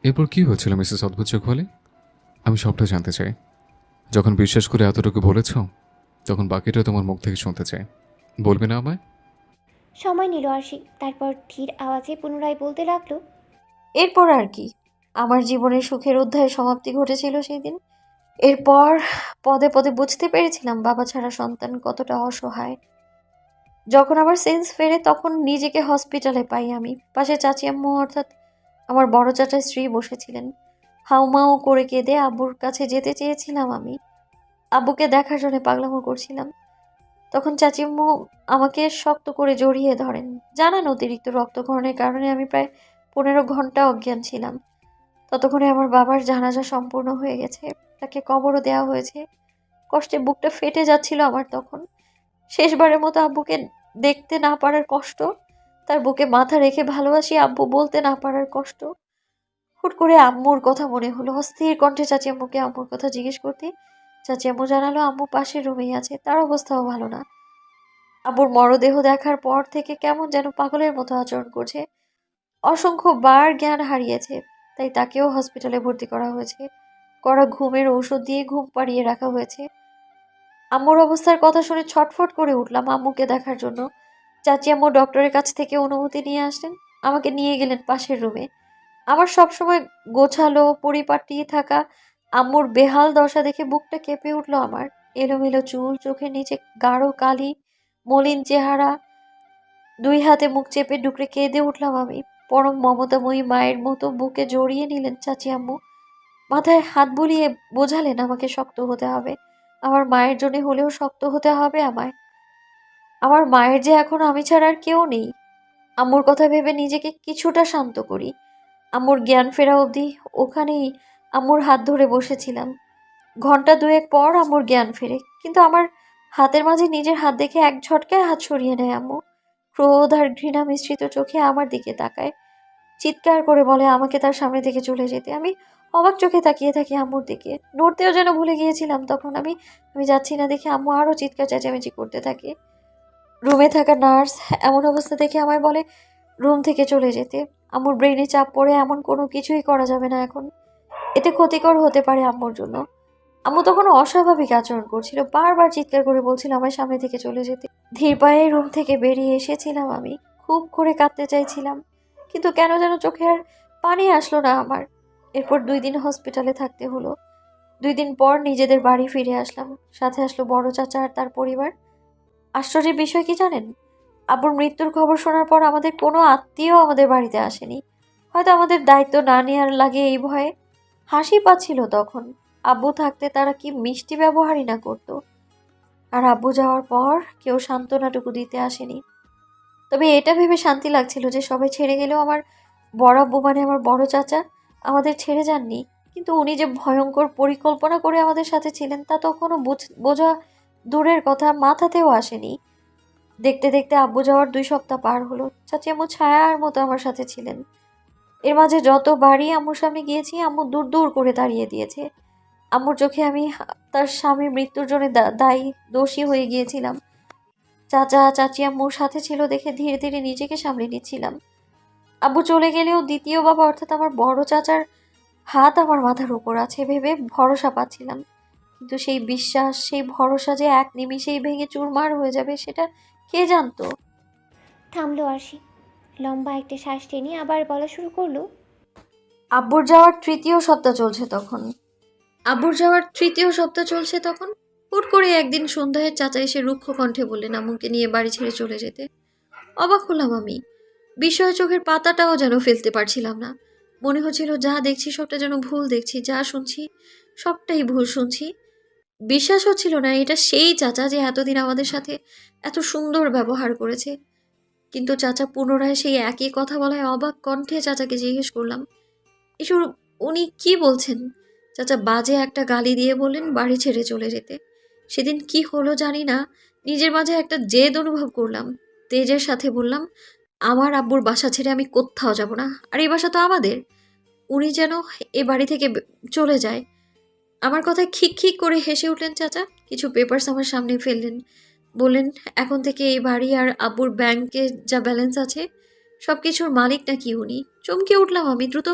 এরপর কি হয়েছিল মিসেস অদ্ভুত চোখ বলে? আমি সবটা জানতে চাই। যখন বিশ্বাস করে এতটুকু বলেছ, তখন বাকিটা তোমার মুখ থেকে শুনতে চাই। বলবে না আমায়? সময় নিল আরশি, তারপর ধীর আওয়াজে পুনরায় বলতে লাগলো, এরপর আর কি, আমার জীবনের সুখের অধ্যায়ের সমাপ্তি ঘটেছিল সেই দিন। এরপর পদে পদে বুঝতে পেরেছিলাম বাবা ছাড়া সন্তান কতটা অসহায়। যখন আমার সেন্স ফেরে তখন নিজেকে হসপিটালে পাই আমি। পাশে চাচি আম্মু অর্থাৎ আমার বড় চাচার স্ত্রী বসেছিলেন। হাউমাউ করে কেঁদে আব্বুর কাছে যেতে চেয়েছিলাম আমি। আব্বুকে দেখার জন্য পাগলামো করছিলাম। তখন চাচিম্মু আমাকে শক্ত করে জড়িয়ে ধরেন। জানান অতিরিক্ত রক্তক্ষরণের কারণে আমি প্রায় 15 ঘন্টা অজ্ঞান ছিলাম। ততক্ষণে আমার বাবার জানাজা সম্পূর্ণ হয়ে গেছে, তাকে কবরও দেওয়া হয়েছে। কষ্টে বুকটা ফেটে যাচ্ছিল আমার তখন। শেষবারের মতো আব্বুকে দেখতে না পারার কষ্ট, তার বুকে মাথা রেখে ভালোবাসি আব্বু বলতে না পারার কষ্ট। হুট করে আম্মুর কথা মনে হলো। অস্থির কণ্ঠে চাচি আম্মুকে আম্মুর কথা জিজ্ঞেস করতে চাচি আম্মু জানালো আম্মু পাশের রুমেই আছে, তার অবস্থাও ভালো না। আব্বুর মরদেহ দেখার পর থেকে কেমন যেন পাগলের মতো আচরণ করছে। অসংখ্য বার জ্ঞান হারিয়েছে, তাই তাকেও হসপিটালে ভর্তি করা হয়েছে। কড়া ঘুমের ঔষধ দিয়ে ঘুম পাড়িয়ে রাখা হয়েছে। আম্মুর অবস্থার কথা শুনে ছটফট করে উঠলাম আম্মুকে দেখার জন্য। চাচি আম্মু ডক্টরের কাছ থেকে অনুমতি নিয়ে আসলেন, আমাকে নিয়ে গেলেন পাশের রুমে। আমার সবসময় গোছালো পরিপাটি থাকা আম্মুর বেহাল দশা দেখে বুকটা কেঁপে উঠলো আমার। এলোমেলো চুল, চোখের নিচে গাঢ় কালি, মলিন চেহারা। 2 হাতে মুখ চেপে ডুকরে কেঁদে উঠলাম আমি। পরম মমতাময়ী মায়ের মতো বুকে জড়িয়ে নিলেন চাচি আম্মু। মাথায় হাত বুলিয়ে বোঝালেন আমাকে শক্ত হতে হবে, আমার মায়ের জন্য হলেও শক্ত হতে হবে আমায়। আমার মায়ের যে এখন আমি ছাড়া আর কেউ নেই। আম্মুর কথা ভেবে নিজেকে কিছুটা শান্ত করি। আম্মুর জ্ঞান ফেরা অবধি ওখানেই আম্মুর হাত ধরে বসেছিলাম। ঘন্টা 2 পর আম্মুর জ্ঞান ফেরে, কিন্তু আমার হাতের মাঝে নিজের হাত দেখে এক ঝটকায় হাত সরিয়ে নেয় আম্মু। ক্রোধ আর ঘৃণা মিশ্রিত চোখে আমার দিকে তাকায়, চিৎকার করে বলে আমাকে তার সামনে থেকে চলে যেতে। আমি অবাক চোখে তাকিয়ে থাকি আম্মুর দিকে। নড়তেও যেন ভুলে গিয়েছিলাম তখন আমি। আমি যাচ্ছি না দেখে আম্মু আরও চিৎকার চেঁচামেচি করতে থাকে। রুমে থাকা নার্স এমন অবস্থা দেখে আমায় বলে রুম থেকে চলে যেতে। আম্মুর ব্রেনে চাপ পড়ে এমন কোনো কিছুই করা যাবে না এখন, এতে ক্ষতিকর হতে পারে আম্মুর জন্য। আম্মু তখন অস্বাভাবিক আচরণ করছিল, বারবার চিৎকার করে বলছিল আমার সামনে থেকে চলে যেতে। ধীর পায়ে রুম থেকে বেরিয়ে এসেছিলাম আমি। খুব করে কাঁদতে চাইছিলাম, কিন্তু কেন যেন চোখে আর পানি আসলো না আমার। এরপর 2 দিন হসপিটালে থাকতে হলো। 2 দিন পর নিজেদের বাড়ি ফিরে আসলাম। সাথে আসলো বড় চাচা আর তার পরিবার। আশ্চর্যের বিষয় কি জানেন? আব্বুর মৃত্যুর খবর শোনার পর আমাদের কোনো আত্মীয় আমাদের বাড়িতে আসেনি। হয়তো আমাদের দায়িত্ব না নেওয়ার লাগে এই ভয়ে। হাসি পাচ্ছিল তখন। আব্বু থাকতে তারা কি মিষ্টি ব্যবহারই না করতো। আর আব্বু যাওয়ার পর কেউ সান্ত্বনাটুকু দিতে আসেনি। তবে এটা ভেবে শান্তি লাগছিল যে সবাই ছেড়ে গেলেও আমার বড় আব্বু মানে আমার বড় চাচা আমাদের ছেড়ে যাননি। কিন্তু উনি যে ভয়ঙ্কর পরিকল্পনা করে আমাদের সাথে ছিলেন তা তখনও বোঝা দূরের কথা, মাথাতেও আসেনি। দেখতে দেখতে আব্বু যাওয়ার 2 সপ্তাহ পার হলো। চাচি আম্মু ছায়ার মতো আমার সাথে ছিলেন। এর মাঝে যতবারই আম্মুর সামনে গিয়েছি আম্মু দূর দূর করে তাড়িয়ে দিয়েছে। আম্মুর চোখে আমি তার স্বামীর মৃত্যুর জন্য দায়ী দোষী হয়ে গিয়েছিলাম। চাচা চাচি আম্মুর সাথে ছিল দেখে ধীরে ধীরে নিজেকে সামলে নিচ্ছিলাম। আব্বু চলে গেলেও দ্বিতীয় বাবা অর্থাৎ আমার বড় চাচার হাত আমার মাথার উপর আছে ভেবে ভরসা পাচ্ছিলাম। কিন্তু সেই বিশ্বাস, সেই ভরসা যে এক নিমিষেই ভেঙে চুরমার হয়ে যাবে সেটা কে জানতো। থামলো আরশি। লম্বা একটা শ্বাস টেনে আবার বলা শুরু করলো। আব্বুর যাওয়ার তৃতীয় সপ্তাহ চলছে তখন। হুট করে একদিন সন্ধ্যায় চাচা এসে রুক্ষ কণ্ঠে বললেন আম্মুকে নিয়ে বাড়ি ছেড়ে চলে যেতে। অবাক হলাম আমি। বিস্ময়ে চোখের পাতাটাও যেন ফেলতে পারছিলাম না। মনে হচ্ছিল যা দেখছি সবটা যেন ভুল দেখছি, যা শুনছি সবটাই ভুল শুনছি। বিশ্বাস হচ্ছিল না এটা সেই চাচা যে এতদিন আমাদের সাথে এত সুন্দর ব্যবহার করেছে। কিন্তু চাচা পুনরায় সেই একই কথা বলায় অবাক কণ্ঠে চাচাকে জিজ্ঞেস করলাম, এসব উনি কি বলছেন? চাচা বাজে একটা গালি দিয়ে বললেন বাড়ি ছেড়ে চলে যেতে। সেদিন কি হলো জানি না, নিজের মাঝে একটা জেদ অনুভব করলাম। তেজের সাথে বললাম, আমার আব্বুর বাসা ছেড়ে আমি কোথাও যাব না, আর এই বাসা তো আমাদের। উনি যেন এ বাড়ি থেকে চলে যায়। আমার কথায় খিক খিক করে হেসে উঠলেন চাচা। কিছু পেপারস আমার সামনে ফেললেন, বললেন এখন থেকে এই বাড়ি আর আব্বুর ব্যাংকে যা ব্যালেন্স আছে সব কিছুর মালিক নাকি উনি। চমকে উঠলাম আমি। দ্রুত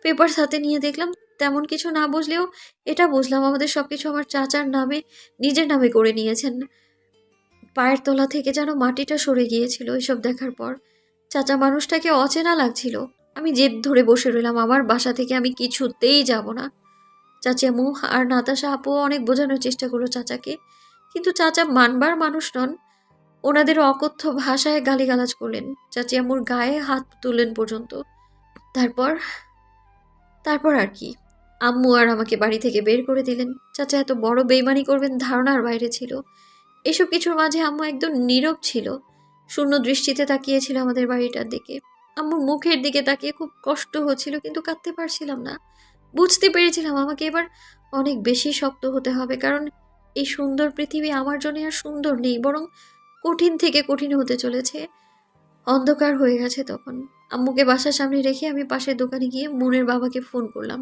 পেপারস হাতে নিয়ে দেখলাম, তেমন কিছু না বুঝলেও এটা বুঝলাম আমাদের সব কিছু আমার চাচার নামে, নিজের নামে করে নিয়েছেন। পায়ের তলা থেকে যেন মাটিটা সরে গিয়েছিল এসব দেখার পর। চাচা মানুষটাকে অচেনা লাগছিল। আমি জেদ ধরে বসে রইলাম, আমার বাসা থেকে আমি কিছুতেই যাব না। চাচা মুহ আর নাতাশা আপুও অনেক বোঝানোর চেষ্টা করলো চাচাকে, কিন্তু চাচা মানবার মানুষ নন। ওনাদের অকথ্য ভাষায় গালিগালাজ করলেন, চাচি আম্মুর গায়ে হাত তুললেন পর্যন্ত। তারপর তারপর আর কি, আম্মু আর আমাকে বাড়ি থেকে বের করে দিলেন। চাচা এত বড় বেইমানি করবেন ধারণার বাইরে ছিল। এসব কিছুর মাঝে আম্মু একদম নীরব ছিল, শূন্য দৃষ্টিতে তাকিয়েছিল আমাদের বাড়িটার দিকে। আম্মুর মুখের দিকে তাকিয়ে খুব কষ্ট হচ্ছিল, কিন্তু কাঁদতে পারছিলাম না। বুঝতে পেরেছিলাম আমাকে এবার অনেক বেশি শক্ত হতে হবে, কারণ এই সুন্দর পৃথিবী আমার জন্য আর সুন্দর নেই, বরং কঠিন থেকে কঠিন হতে চলেছে। অন্ধকার হয়ে গেছে তখন। আম্মুকে বাসার সামনে রেখে আমি পাশের দোকানে গিয়ে মুনের বাবাকে ফোন করলাম।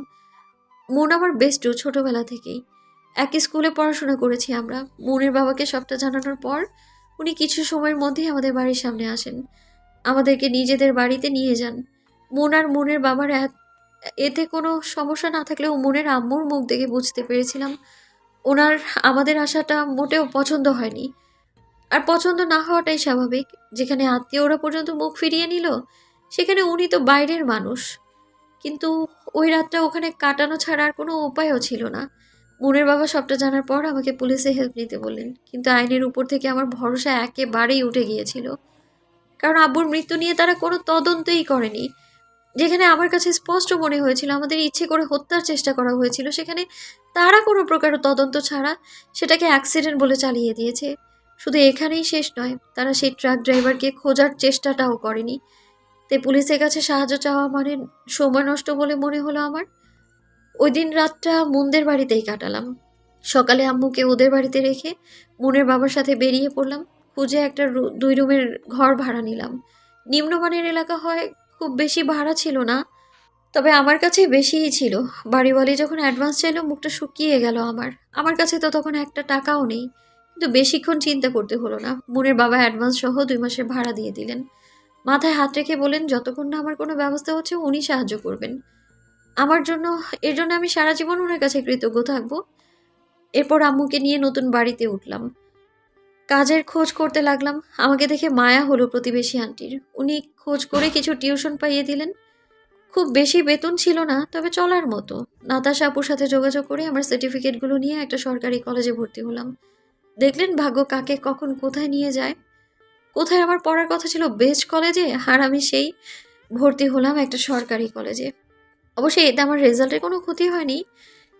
মুন আমার বেস্টু, ছোটবেলা থেকেই একই স্কুলে পড়াশোনা করেছি আমরা। মুনের বাবাকে সবটা জানানোর পর উনি কিছু সময়ের মধ্যেই আমাদের বাড়ির সামনে আসেন, আমাদেরকে নিজেদের বাড়িতে নিয়ে যান। মুন আর মুনের বাবার এতে কোনো সমস্যা না থাকলেও মুনের আম্মুর মুখ দেখে বুঝতে পেরেছিলাম ওনার আমাদের আশাটা মোটেও পছন্দ হয়নি। আর পছন্দ না হওয়াটাই স্বাভাবিক, যেখানে আত্মীয়রা পর্যন্ত মুখ ফিরিয়ে নিল, সেখানে উনি তো বাইরের মানুষ। কিন্তু ওই রাতটা ওখানে কাটানো ছাড়া আর কোনো উপায়ও ছিল না। মুনের বাবা সবটা জানার পর আমাকে পুলিশে হেল্প নিতে বললেন, কিন্তু আইনের উপর থেকে আমার ভরসা একেবারেই উঠে গিয়েছিল। কারণ আব্বুর মৃত্যু নিয়ে তারা কোনো তদন্তই করেনি। যেখানে আমার কাছে স্পষ্ট মনে হয়েছিল আমাদের ইচ্ছে করে হত্যার চেষ্টা করা হয়েছিল, সেখানে তারা কোনো প্রকার তদন্ত ছাড়া সেটাকে অ্যাক্সিডেন্ট বলে চালিয়ে দিয়েছে। শুধু এখানেই শেষ নয়, তারা সেই ট্রাক ড্রাইভারকে খোঁজার চেষ্টাটাও করেনি। তাই পুলিশের কাছে সাহায্য চাওয়া মানে সময় নষ্ট বলে মনে হলো আমার। ওই দিন রাতটা মুনদের বাড়িতেই কাটালাম। সকালে আম্মুকে ওদের বাড়িতে রেখে মুনের বাবার সাথে বেরিয়ে পড়লাম। খুঁজে একটা 2 রুমের ঘর ভাড়া নিলাম। নিম্নমানের এলাকা হয়, খুব বেশি ভাড়া ছিল না, তবে আমার কাছে বেশিই ছিল। বাড়িওয়ালি যখন অ্যাডভান্স চাইলো মুখটা শুকিয়ে গেল আমার। আমার কাছে তো তখন একটা টাকাও নেই, কিন্তু বেশিক্ষণ চিন্তা করতে হলো না। মুনের বাবা অ্যাডভান্স সহ 2 মাসের ভাড়া দিয়ে দিলেন। মাথায় হাত রেখে বলেন যতক্ষণ না আমার কোনো ব্যবস্থা হচ্ছে উনি সাহায্য করবেন আমার জন্য। এর জন্য আমি সারা জীবন ওনার কাছে কৃতজ্ঞ থাকবো। এরপর আম্মুকে নিয়ে নতুন বাড়িতে উঠলাম, কাজের খোঁজ করতে লাগলাম। আমাকে দেখে মায়া হলো প্রতিবেশী আন্টির। উনি খোঁজ করে কিছু টিউশন পাইয়ে দিলেন। খুব বেশি বেতন ছিল না, তবে চলার মতো। নাতাশা আপুর সাথে যোগাযোগ করে আমার সার্টিফিকেটগুলো নিয়ে একটা সরকারি কলেজে ভর্তি হলাম। দেখলেন ভাগ্য কাকে কখন কোথায় নিয়ে যায়। কোথায় আমার পড়ার কথা ছিল বেস্ট কলেজে, আর আমি সেই ভর্তি হলাম একটা সরকারি কলেজে। অবশ্যই এতে আমার রেজাল্টের কোনো ক্ষতি হয়নি,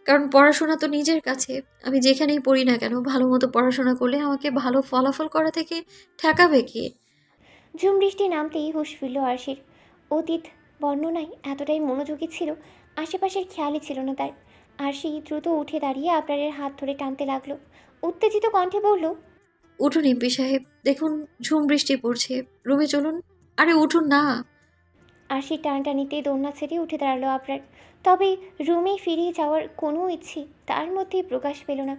কারণ পড়াশোনা তো নিজের কাছে। আমি যেখানেই পড়ি না কেন ভালো মতো পড়াশোনা করলে আমাকে ভালো ফলাফল করা থেকে ঠেকাবে কে? ঝুম বৃষ্টি নামতেই হুঁশ ফিরল আরশির। অতীত বর্ণনায় এতটাই মনোযোগী ছিল, আশেপাশের খেয়ালই ছিল না তার। আরশি দ্রুত উঠে দাঁড়িয়ে আবরারের হাত ধরে টানতে লাগলো, উত্তেজিত কণ্ঠে বলল, উঠুন এমপি সাহেব, দেখুন ঝুম বৃষ্টি পড়ছে, রুমে চলুন। আরে উঠুন না। আরশির টানটানিতেই দোলনা ছেড়ে উঠে দাঁড়ালো আবরার। তবে রুমে ফিরে যাওয়ার কোনো ইচ্ছে তার মধ্যেই প্রকাশ পেল না।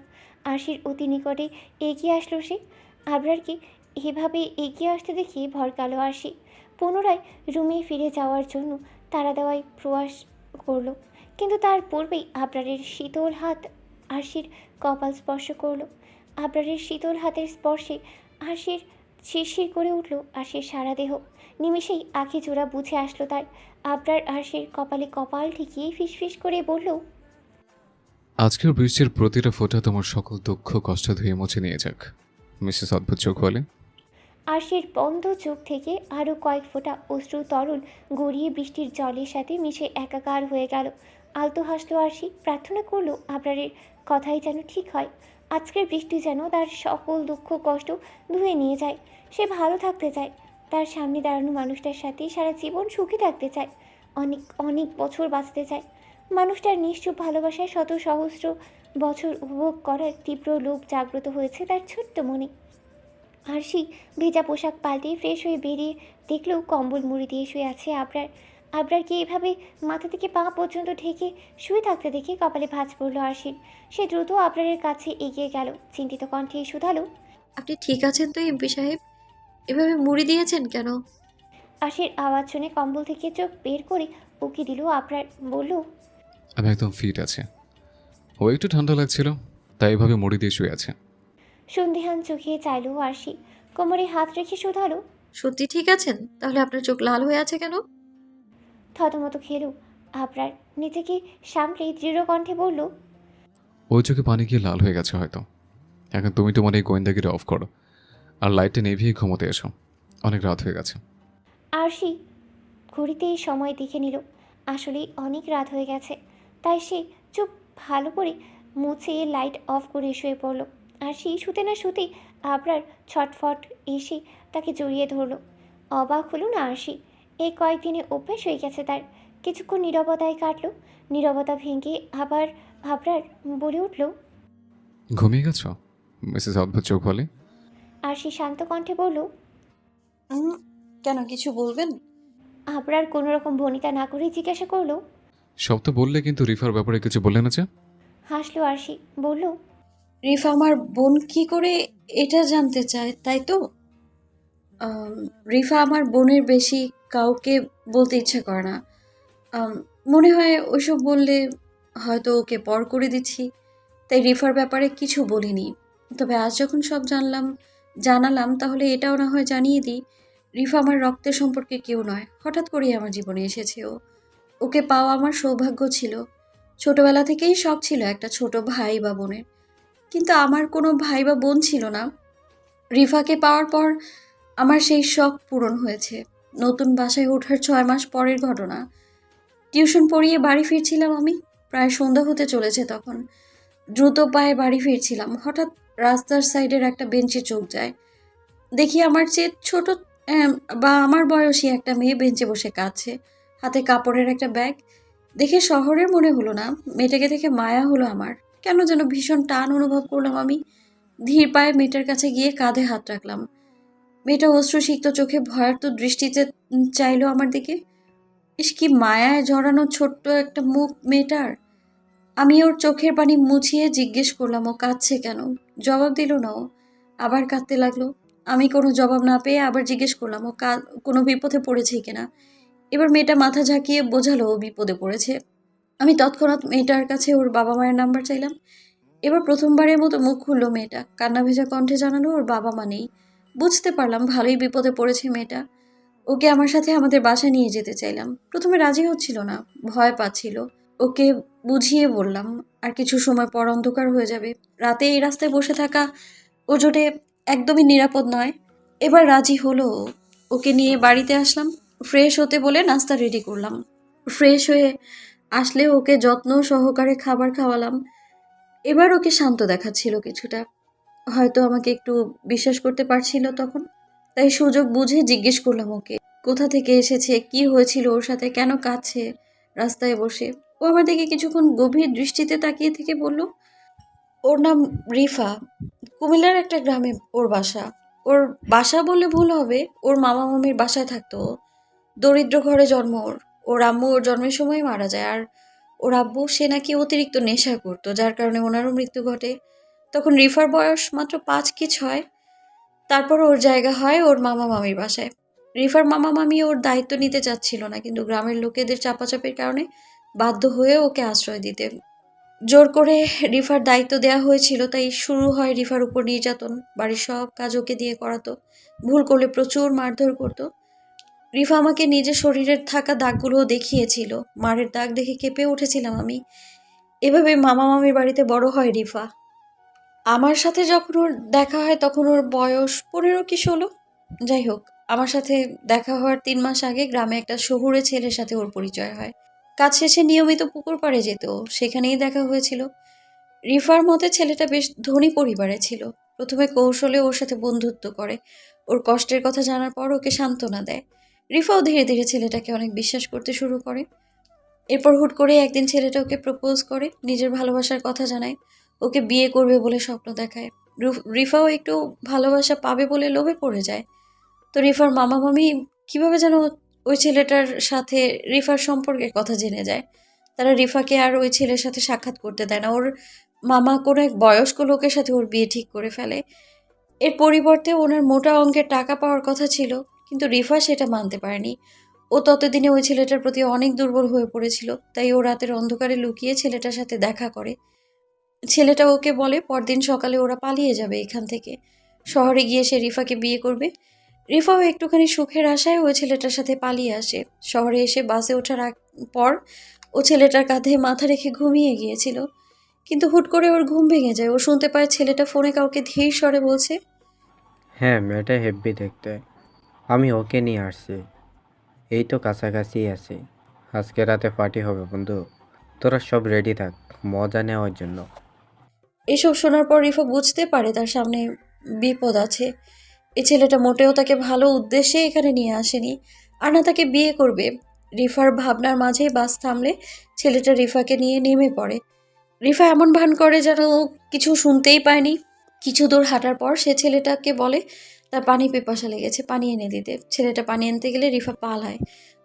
আরশির অতি নিকটে এগিয়ে আসলো সে। আবরারকে এভাবে এগিয়ে আসতে দেখে ভরকালো আরশি। পুনরায় রুমে ফিরে যাওয়ার জন্য তাড়া দেওয়ায় প্রয়াস করলো, কিন্তু তার পূর্বেই আবরারের শীতল হাত আরশির কপাল স্পর্শ করলো। আবরারের শীতল হাতের স্পর্শে আরশির শিরশির করে উঠল আরশির সারা দেহ। নিমেষেই আঁখি জোড়া বুঝে আসলো তার। আবরার আরশির কপালে কপাল ঠেকিয়ে ফিসফিস করে বলল, আজকের বৃষ্টির প্রতিটা ফোঁটা তোমার সকল দুঃখ কষ্ট ধুয়ে মুছে নিয়ে যাক। মিসেস অদ্ভুত চোখ বলে। আরশির বন্ধ চোখ থেকে আরও কয়েক ফোঁটা অশ্রু তরল গড়িয়ে বৃষ্টির জলের সাথে মিশে একাকার হয়ে গেল। আলতো হাসলো আরশি, প্রার্থনা করলো আবরারের কথাই যেন ঠিক হয়। আজকের বৃষ্টি যেন তার সকল দুঃখ কষ্ট ধুয়ে নিয়ে যায়। সে ভালো থাকতে চায়, তার সামনে দাঁড়ানো মানুষটার সাথে সারা জীবন সুখী থাকতে চায়, অনেক অনেক বছর বাঁচতে চায়। মানুষটার নিশ্চুপ ভালোবাসায় শত সহস্র বছর উপভোগ করার তীব্র লোভ জাগ্রত হয়েছে তার ছোট্ট মনে। আরশি ভেজা পোশাক পাল্টে ফ্রেশ হয়ে বেরিয়ে দেখলেও কম্বল মুড়ি দিয়ে শুয়ে আছে আবরার। আবরারকে এভাবে মাথা থেকে পা পর্যন্ত ঢেকে শুয়ে থাকতে দেখে কপালে ভাঁজ পড়ল আরশির। সে দ্রুত আবরারের কাছে এগিয়ে গেল, চিন্তিত কণ্ঠে শুধালো, আপনি ঠিক আছেন তো এমপি সাহেব? এভাবে মুড়ি দিয়েছেন কেন? আরশির আওয়াজ শুনে কম্বল থেকে চোখ বের করে উকি দিল আবরার। বলল, আমি একদম ফিট আছে। ও একটু ঠান্ডা লাগছিল, তাই এভাবে মুড়ি দিয়ে শুয়ে আছে। সন্দেহান চোখে চাইল আরশি, কোমরে হাত রেখে শুধালো, সত্যি ঠিক আছেন? তাহলে আপনার চোখ লাল হয়ে আছে কেন? থতমত খেল আবরার, নিজেকে সামলে দৃঢ় কণ্ঠে বলল, ওই চোখে পানি গিয়ে লাল হয়ে গেছে হয়তো। এখন তুমি তোমার এই গোয়েন্দাগিরি অফ করো। আর লাইটটা নেভিয়ে ঘুমোতে এসো, অনেক রাত হয়ে গেছে। আরশি ঘড়িতে সময় দেখে নিল। আসলেই অনেক রাত হয়ে গেছে, তাই সে চুপ ভালো করে মুছে লাইট অফ করে শুয়ে পড়ল। আরশি শুতে না শুতেই আবরার ছটফট এসে তাকে জড়িয়ে ধরল। অবাক হলো না আরশি, এই কয়েকদিনে অভ্যাস হয়ে গেছে তার। কিছুক্ষণ নীরবতায় কাটল। নীরবতা ভেঙে আবার আবরার বলে উঠল, ঘুমিয়ে গেছো? মিসেস অদ্ভুত চোখ বলে। আরশি শান্ত কণ্ঠে বলল, কেন, কিছু বলবেন? আবরার কোনো রকম ভনিতা না করেই জিজ্ঞাসা করলো। সব তো বললে, কিন্তু রিফার ব্যাপারে কিছু বললে না যে? হাসলো আরশি, বলল, রিফা আমার বোন কি করে এটা জানতে চায়, তাই তো? আম, রিফা আমার বোনের বেশি কাউকে বলতে ইচ্ছা করে না। আম, মনে হয় ওইসব বললে হয়তো ওকে পর করে দিচ্ছি, তাই রিফার ব্যাপারে কিছু বলিনি। তবে আজ যখন সব জানালাম, তাহলে এটাও না হয় জানিয়ে দিই, রিফা আমার রক্তের সম্পর্কে কেউ নয়, হঠাৎ করেই আমার জীবনে এসেছে ও। ওকে পাওয়া আমার সৌভাগ্য ছিল। ছোটবেলা থেকেই শখ ছিল একটা ছোট ভাই বা বোনের, কিন্তু আমার কোনো ভাই বা বোন ছিল না। রিফাকে পাওয়ার পর আমার সেই শখ পূরণ হয়েছে। নতুন বাসায় ওঠার 6 মাস পরের ঘটনা। টিউশন পড়িয়ে বাড়ি ফিরছিলাম আমি, প্রায় সন্ধ্যা হতে চলেছে তখন। দ্রুত পায়ে বাড়ি ফিরছিলাম, হঠাৎ রাস্তার সাইডের একটা বেঞ্চে চোখ যায়। দেখি আমার চেয়ে ছোট আম, বা আমার বয়সী একটা মেয়ে বেঞ্চে বসে কাঁদছে, হাতে কাপড়ের একটা ব্যাগ। দেখে শহরের মনে হলো না, মেয়েটাকে দেখে মায়া হলো আমার। কেন যেন ভীষণ টান অনুভব করলাম আমি। ধীর পায়ে মেয়েটার কাছে গিয়ে কাঁধে হাত রাখলাম। মেয়েটা অশ্রুসিক্ত চোখে ভয়ার্ত দৃষ্টিতে চাইলো আমার দিকে। ইস, কি মায়ায় জড়ানো ছোট্ট একটা মুখ মেয়েটার। আমি ওর চোখের পানি মুছিয়ে জিজ্ঞেস করলাম ও কাঁদছে কেন। জবাব দিল না ও, আবার কাঁদতে লাগলো। আমি কোনো জবাব না পেয়ে আবার জিজ্ঞেস করলাম ও কোনো বিপদে পড়েছে কিনা। এবার মেয়েটা মাথা ঝাঁকিয়ে বোঝালো ও বিপদে পড়েছে। আমি তৎক্ষণাৎ মেয়েটার কাছে ওর বাবা মায়ের নাম্বার চাইলাম। এবার প্রথমবারের মতো মুখ খুললো মেয়েটা, কান্না ভেজা কণ্ঠে জানালো ওর বাবা মা নেই। বুঝতে পারলাম ভালোই বিপদে পড়েছে মেয়েটা। ওকে আমার সাথে আমাদের বাসায় নিয়ে যেতে চাইলাম। প্রথমে রাজি হচ্ছিল না, ভয় পাচ্ছিল। ওকে বুঝিয়ে বললাম আর কিছু সময় পর অন্ধকার হয়ে যাবে, রাতে এই রাস্তায় বসে থাকা ও জোটে একদমই নিরাপদ নয়। এবার রাজি হলো ও। ওকে নিয়ে বাড়িতে আসলাম, ফ্রেশ হতে বলে নাস্তা রেডি করলাম। ফ্রেশ হয়ে আসলে ওকে যত্ন সহকারে খাবার খাওয়ালাম। এবার ওকে শান্ত দেখাচ্ছিল কিছুটা, হয়তো আমাকে একটু বিশ্বাস করতে পারছিল তখন। তাই সুযোগ বুঝে জিজ্ঞেস করলাম ওকে কোথা থেকে এসেছে, কি হয়েছিল ওর সাথে, কেন কাঁদছে রাস্তায় বসে। ও আমার দিকে কিছুক্ষণ গভীর দৃষ্টিতে তাকিয়ে থেকে বলল, ওর নাম রিফা, কুমিল্লার একটা গ্রামে ওর বাসা। ওর বাসা বললে ভুল হবে, ওর মামা মামির বাসায় থাকতো ও। দরিদ্র ঘরে জন্ম ওর। ওর আম্মু ওর জন্মের সময় মারা যায়, আর ওর আব্বু সে নাকি অতিরিক্ত নেশা করতো, যার কারণে ওনারও মৃত্যু ঘটে। তখন রিফার বয়স মাত্র 5 কি 6। তারপর ওর জায়গা হয় ওর মামা মামির বাসায়। রিফার মামা মামি ওর দায়িত্ব নিতে চাচ্ছিল না, কিন্তু গ্রামের লোকেদের চাপাচাপির কারণে বাধ্য হয়ে ওকে আশ্রয় দিতে। জোর করে রিফার দায়িত্ব দেওয়া হয়েছিল, তাই শুরু হয় রিফার উপর নির্যাতন। বাড়ির সব কাজ ওকে দিয়ে করাতো, ভুল করলে প্রচুর মারধর করতো। রিফা আমাকে নিজের শরীরের থাকা দাগগুলোও দেখিয়েছিল, মারের দাগ দেখে কেঁপে উঠেছিলাম আমি। এভাবে মামা মামির বাড়িতে বড় হয় রিফা। আমার সাথে যখন ওর দেখা হয় তখন ওর বয়স 15 কি 16। যাই হোক, আমার সাথে দেখা হওয়ার 3 মাস আগে গ্রামে একটা শহুরে ছেলের সাথে ওর পরিচয় হয়। কাজ শেষে নিয়মিত পুকুর পাড়ে যেত ও, সেখানেই দেখা হয়েছিল। রিফার মতে ছেলেটা বেশ ধনী পরিবারে ছিল। প্রথমে কৌশলে ওর সাথে বন্ধুত্ব করে, ওর কষ্টের কথা জানার পর ওকে সান্ত্বনা দেয়। রিফাও ধীরে ধীরে ছেলেটাকে অনেক বিশ্বাস করতে শুরু করে। এরপর হুট করে একদিন ছেলেটা ওকে প্রপোজ করে, নিজের ভালোবাসার কথা জানায়, ওকে বিয়ে করবে বলে স্বপ্ন দেখায়। রিফাও একটু ভালোবাসা পাবে বলে লোভে পড়ে যায়। তো রিফার মামা মামি কিভাবে যেন ওই ছেলেটার সাথে রিফার সম্পর্কের কথা জেনে যায়। তারা রিফাকে আর ওই ছেলের সাথে সাক্ষাৎ করতে দেয় না। ওর মামা কোনো এক বয়স্ক লোকের সাথে ওর বিয়ে ঠিক করে ফেলে। এর পরিবর্তে ওনার মোটা অঙ্কের টাকা পাওয়ার কথা ছিল, কিন্তু রিফা সেটা মানতে পারেনি। ও ততদিনে ওই ছেলেটার প্রতি অনেক দুর্বল হয়ে পড়েছিল, তাই ও রাতের অন্ধকারে লুকিয়ে ছেলেটার সাথে দেখা করে। ছেলেটা ওকে বলে পরদিন সকালে ওরা পালিয়ে যাবে এখান থেকে, শহরে গিয়ে সে রিফাকে বিয়ে করবে। রিফাও একটুখানি সুখের আশায় ওই ছেলেটার সাথে পালিয়ে আসে। শহরে এসে বাসে ওঠার পর ও ছেলেটার কাঁধে মাথা রেখে ঘুমিয়ে গিয়েছিল, কিন্তু হুট করে ওর ঘুম ভেঙে যায়। ও শুনতে পায় ছেলেটা ফোনে কাউকে ধীর স্বরে বলছে, হ্যাঁ, মেয়েটা হেব্বি দেখতে। আমি ওকে নিয়ে আসছি। এই তো কাছাকাছি আছি। আজকে রাতে পার্টি হবে বন্ধু। তোরা সব রেডি থাক মজা নেওয়ার জন্য। এসব শোনার পর রিফা বুঝতে পারে তার সামনে বিপদ আছে। এই ছেলেটা মোটেও তাকে ভালো উদ্দেশ্যে এখানে নিয়ে আসেনি, আর না তাকে বিয়ে করবে। রিফার ভাবনার মাঝেই বাস থামলে ছেলেটা রিফাকে নিয়ে নেমে পড়ে। রিফা এমন ভান করে যেন ও কিছু শুনতেই পায়নি। কিছু দূর হাঁটার পর সে ছেলেটাকে বলে তার পানি পিপাসা লেগেছে, পানি এনে দিতে। ছেলেটা পানি আনতে গেলে রিফা পালায়।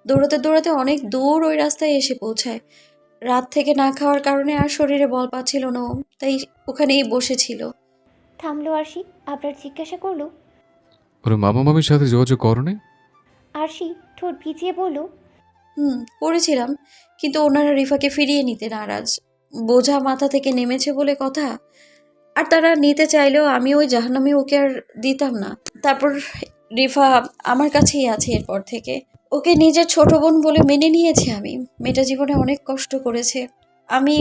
দৌড়াতে দৌড়াতে অনেক দূর ওই রাস্তায় এসে পৌঁছায়। রাত থেকে না খাওয়ার কারণে আর শরীরে বল পাচ্ছিল না ও, তাই ওখানেই বসেছিল। থামলো আরশি। আবরার জিজ্ঞাসা করলো। ওর মামা মামির সাথে যোগাযোগ করো নি? আরশি ঠোঁট ভিজিয়ে বলল। করেছিলাম, কিন্তু ওনারা রিফাকে ফিরিয়ে নিতে নারাজ। বোঝা মাথা থেকে নেমেছে বলে কথা। আর তারা নিতে চাইলেও আমি ওই জাহান্নামে ওকে আর দিতাম না। তারপর রিফা আমার কাছেই আছে এরপর থেকে। ওকে নিজের ছোট বোন বলে মেনে নিয়েছি আমি। মেয়েটা জীবনে অনেক কষ্ট করেছে। আমি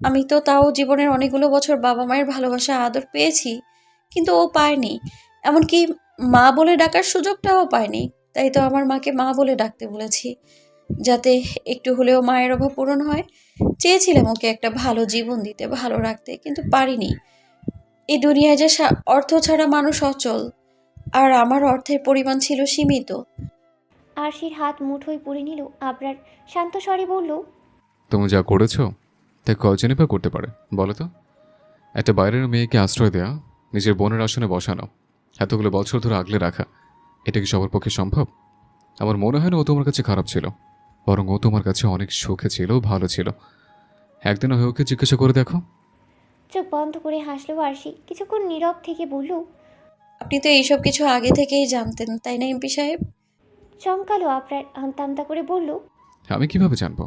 আমি তো তাও জীবনের অনেকগুলো বছর বাবা মায়ের ভালোবাসা আদর পেয়েছি, কিন্তু ও পায়নি। এমনকি মা বলে ডাকার সুযোগটাও পায়নি। তাই তো আমার মাকে মা বলে ডাকতে বলেছি, যাতে একটু হলেও মায়ের অভাব পূরণ হয়। চেয়েছিলাম ওকে একটা ভালো জীবন দিতে, ভালো রাখতে, কিন্তু পারিনি। এই দুনিয়ায় যে অর্থ ছাড়া মানুষ অচল, আর আমার অর্থের পরিমাণ ছিল সীমিত। আরশির হাত মুঠোয় পুরে নিল। আবরার শান্ত স্বরে বলল। তুমি যা করেছো তা কয়জনই বা করতে পারে বলো তো? একটা বাইরের মেয়েকে আশ্রয় দেয়া, নিজের বোনের আসনে বসানো, এতগুলো বছর ধরে আগলে রাখা, এটা কি সবার পক্ষে সম্ভব? আমার মনে হয় না ও তোমার কাছে খারাপ ছিল, বরং ও তোমার কাছে অনেক সুখে ছিল, ভালো ছিল। একদিন হয়ে ওকে জিজ্ঞাসা করে দেখো। চোখ বন্ধ করে হাসলো আরশি। কিছুক্ষণ নীরব থেকে বলল। আপনি তো এইসব কিছু আগে থেকেই জানতেন, তাই না এমপি সাহেব? চমকালো আবরার। আমতা আমতা করে বলল। আমি কিভাবে জানবো?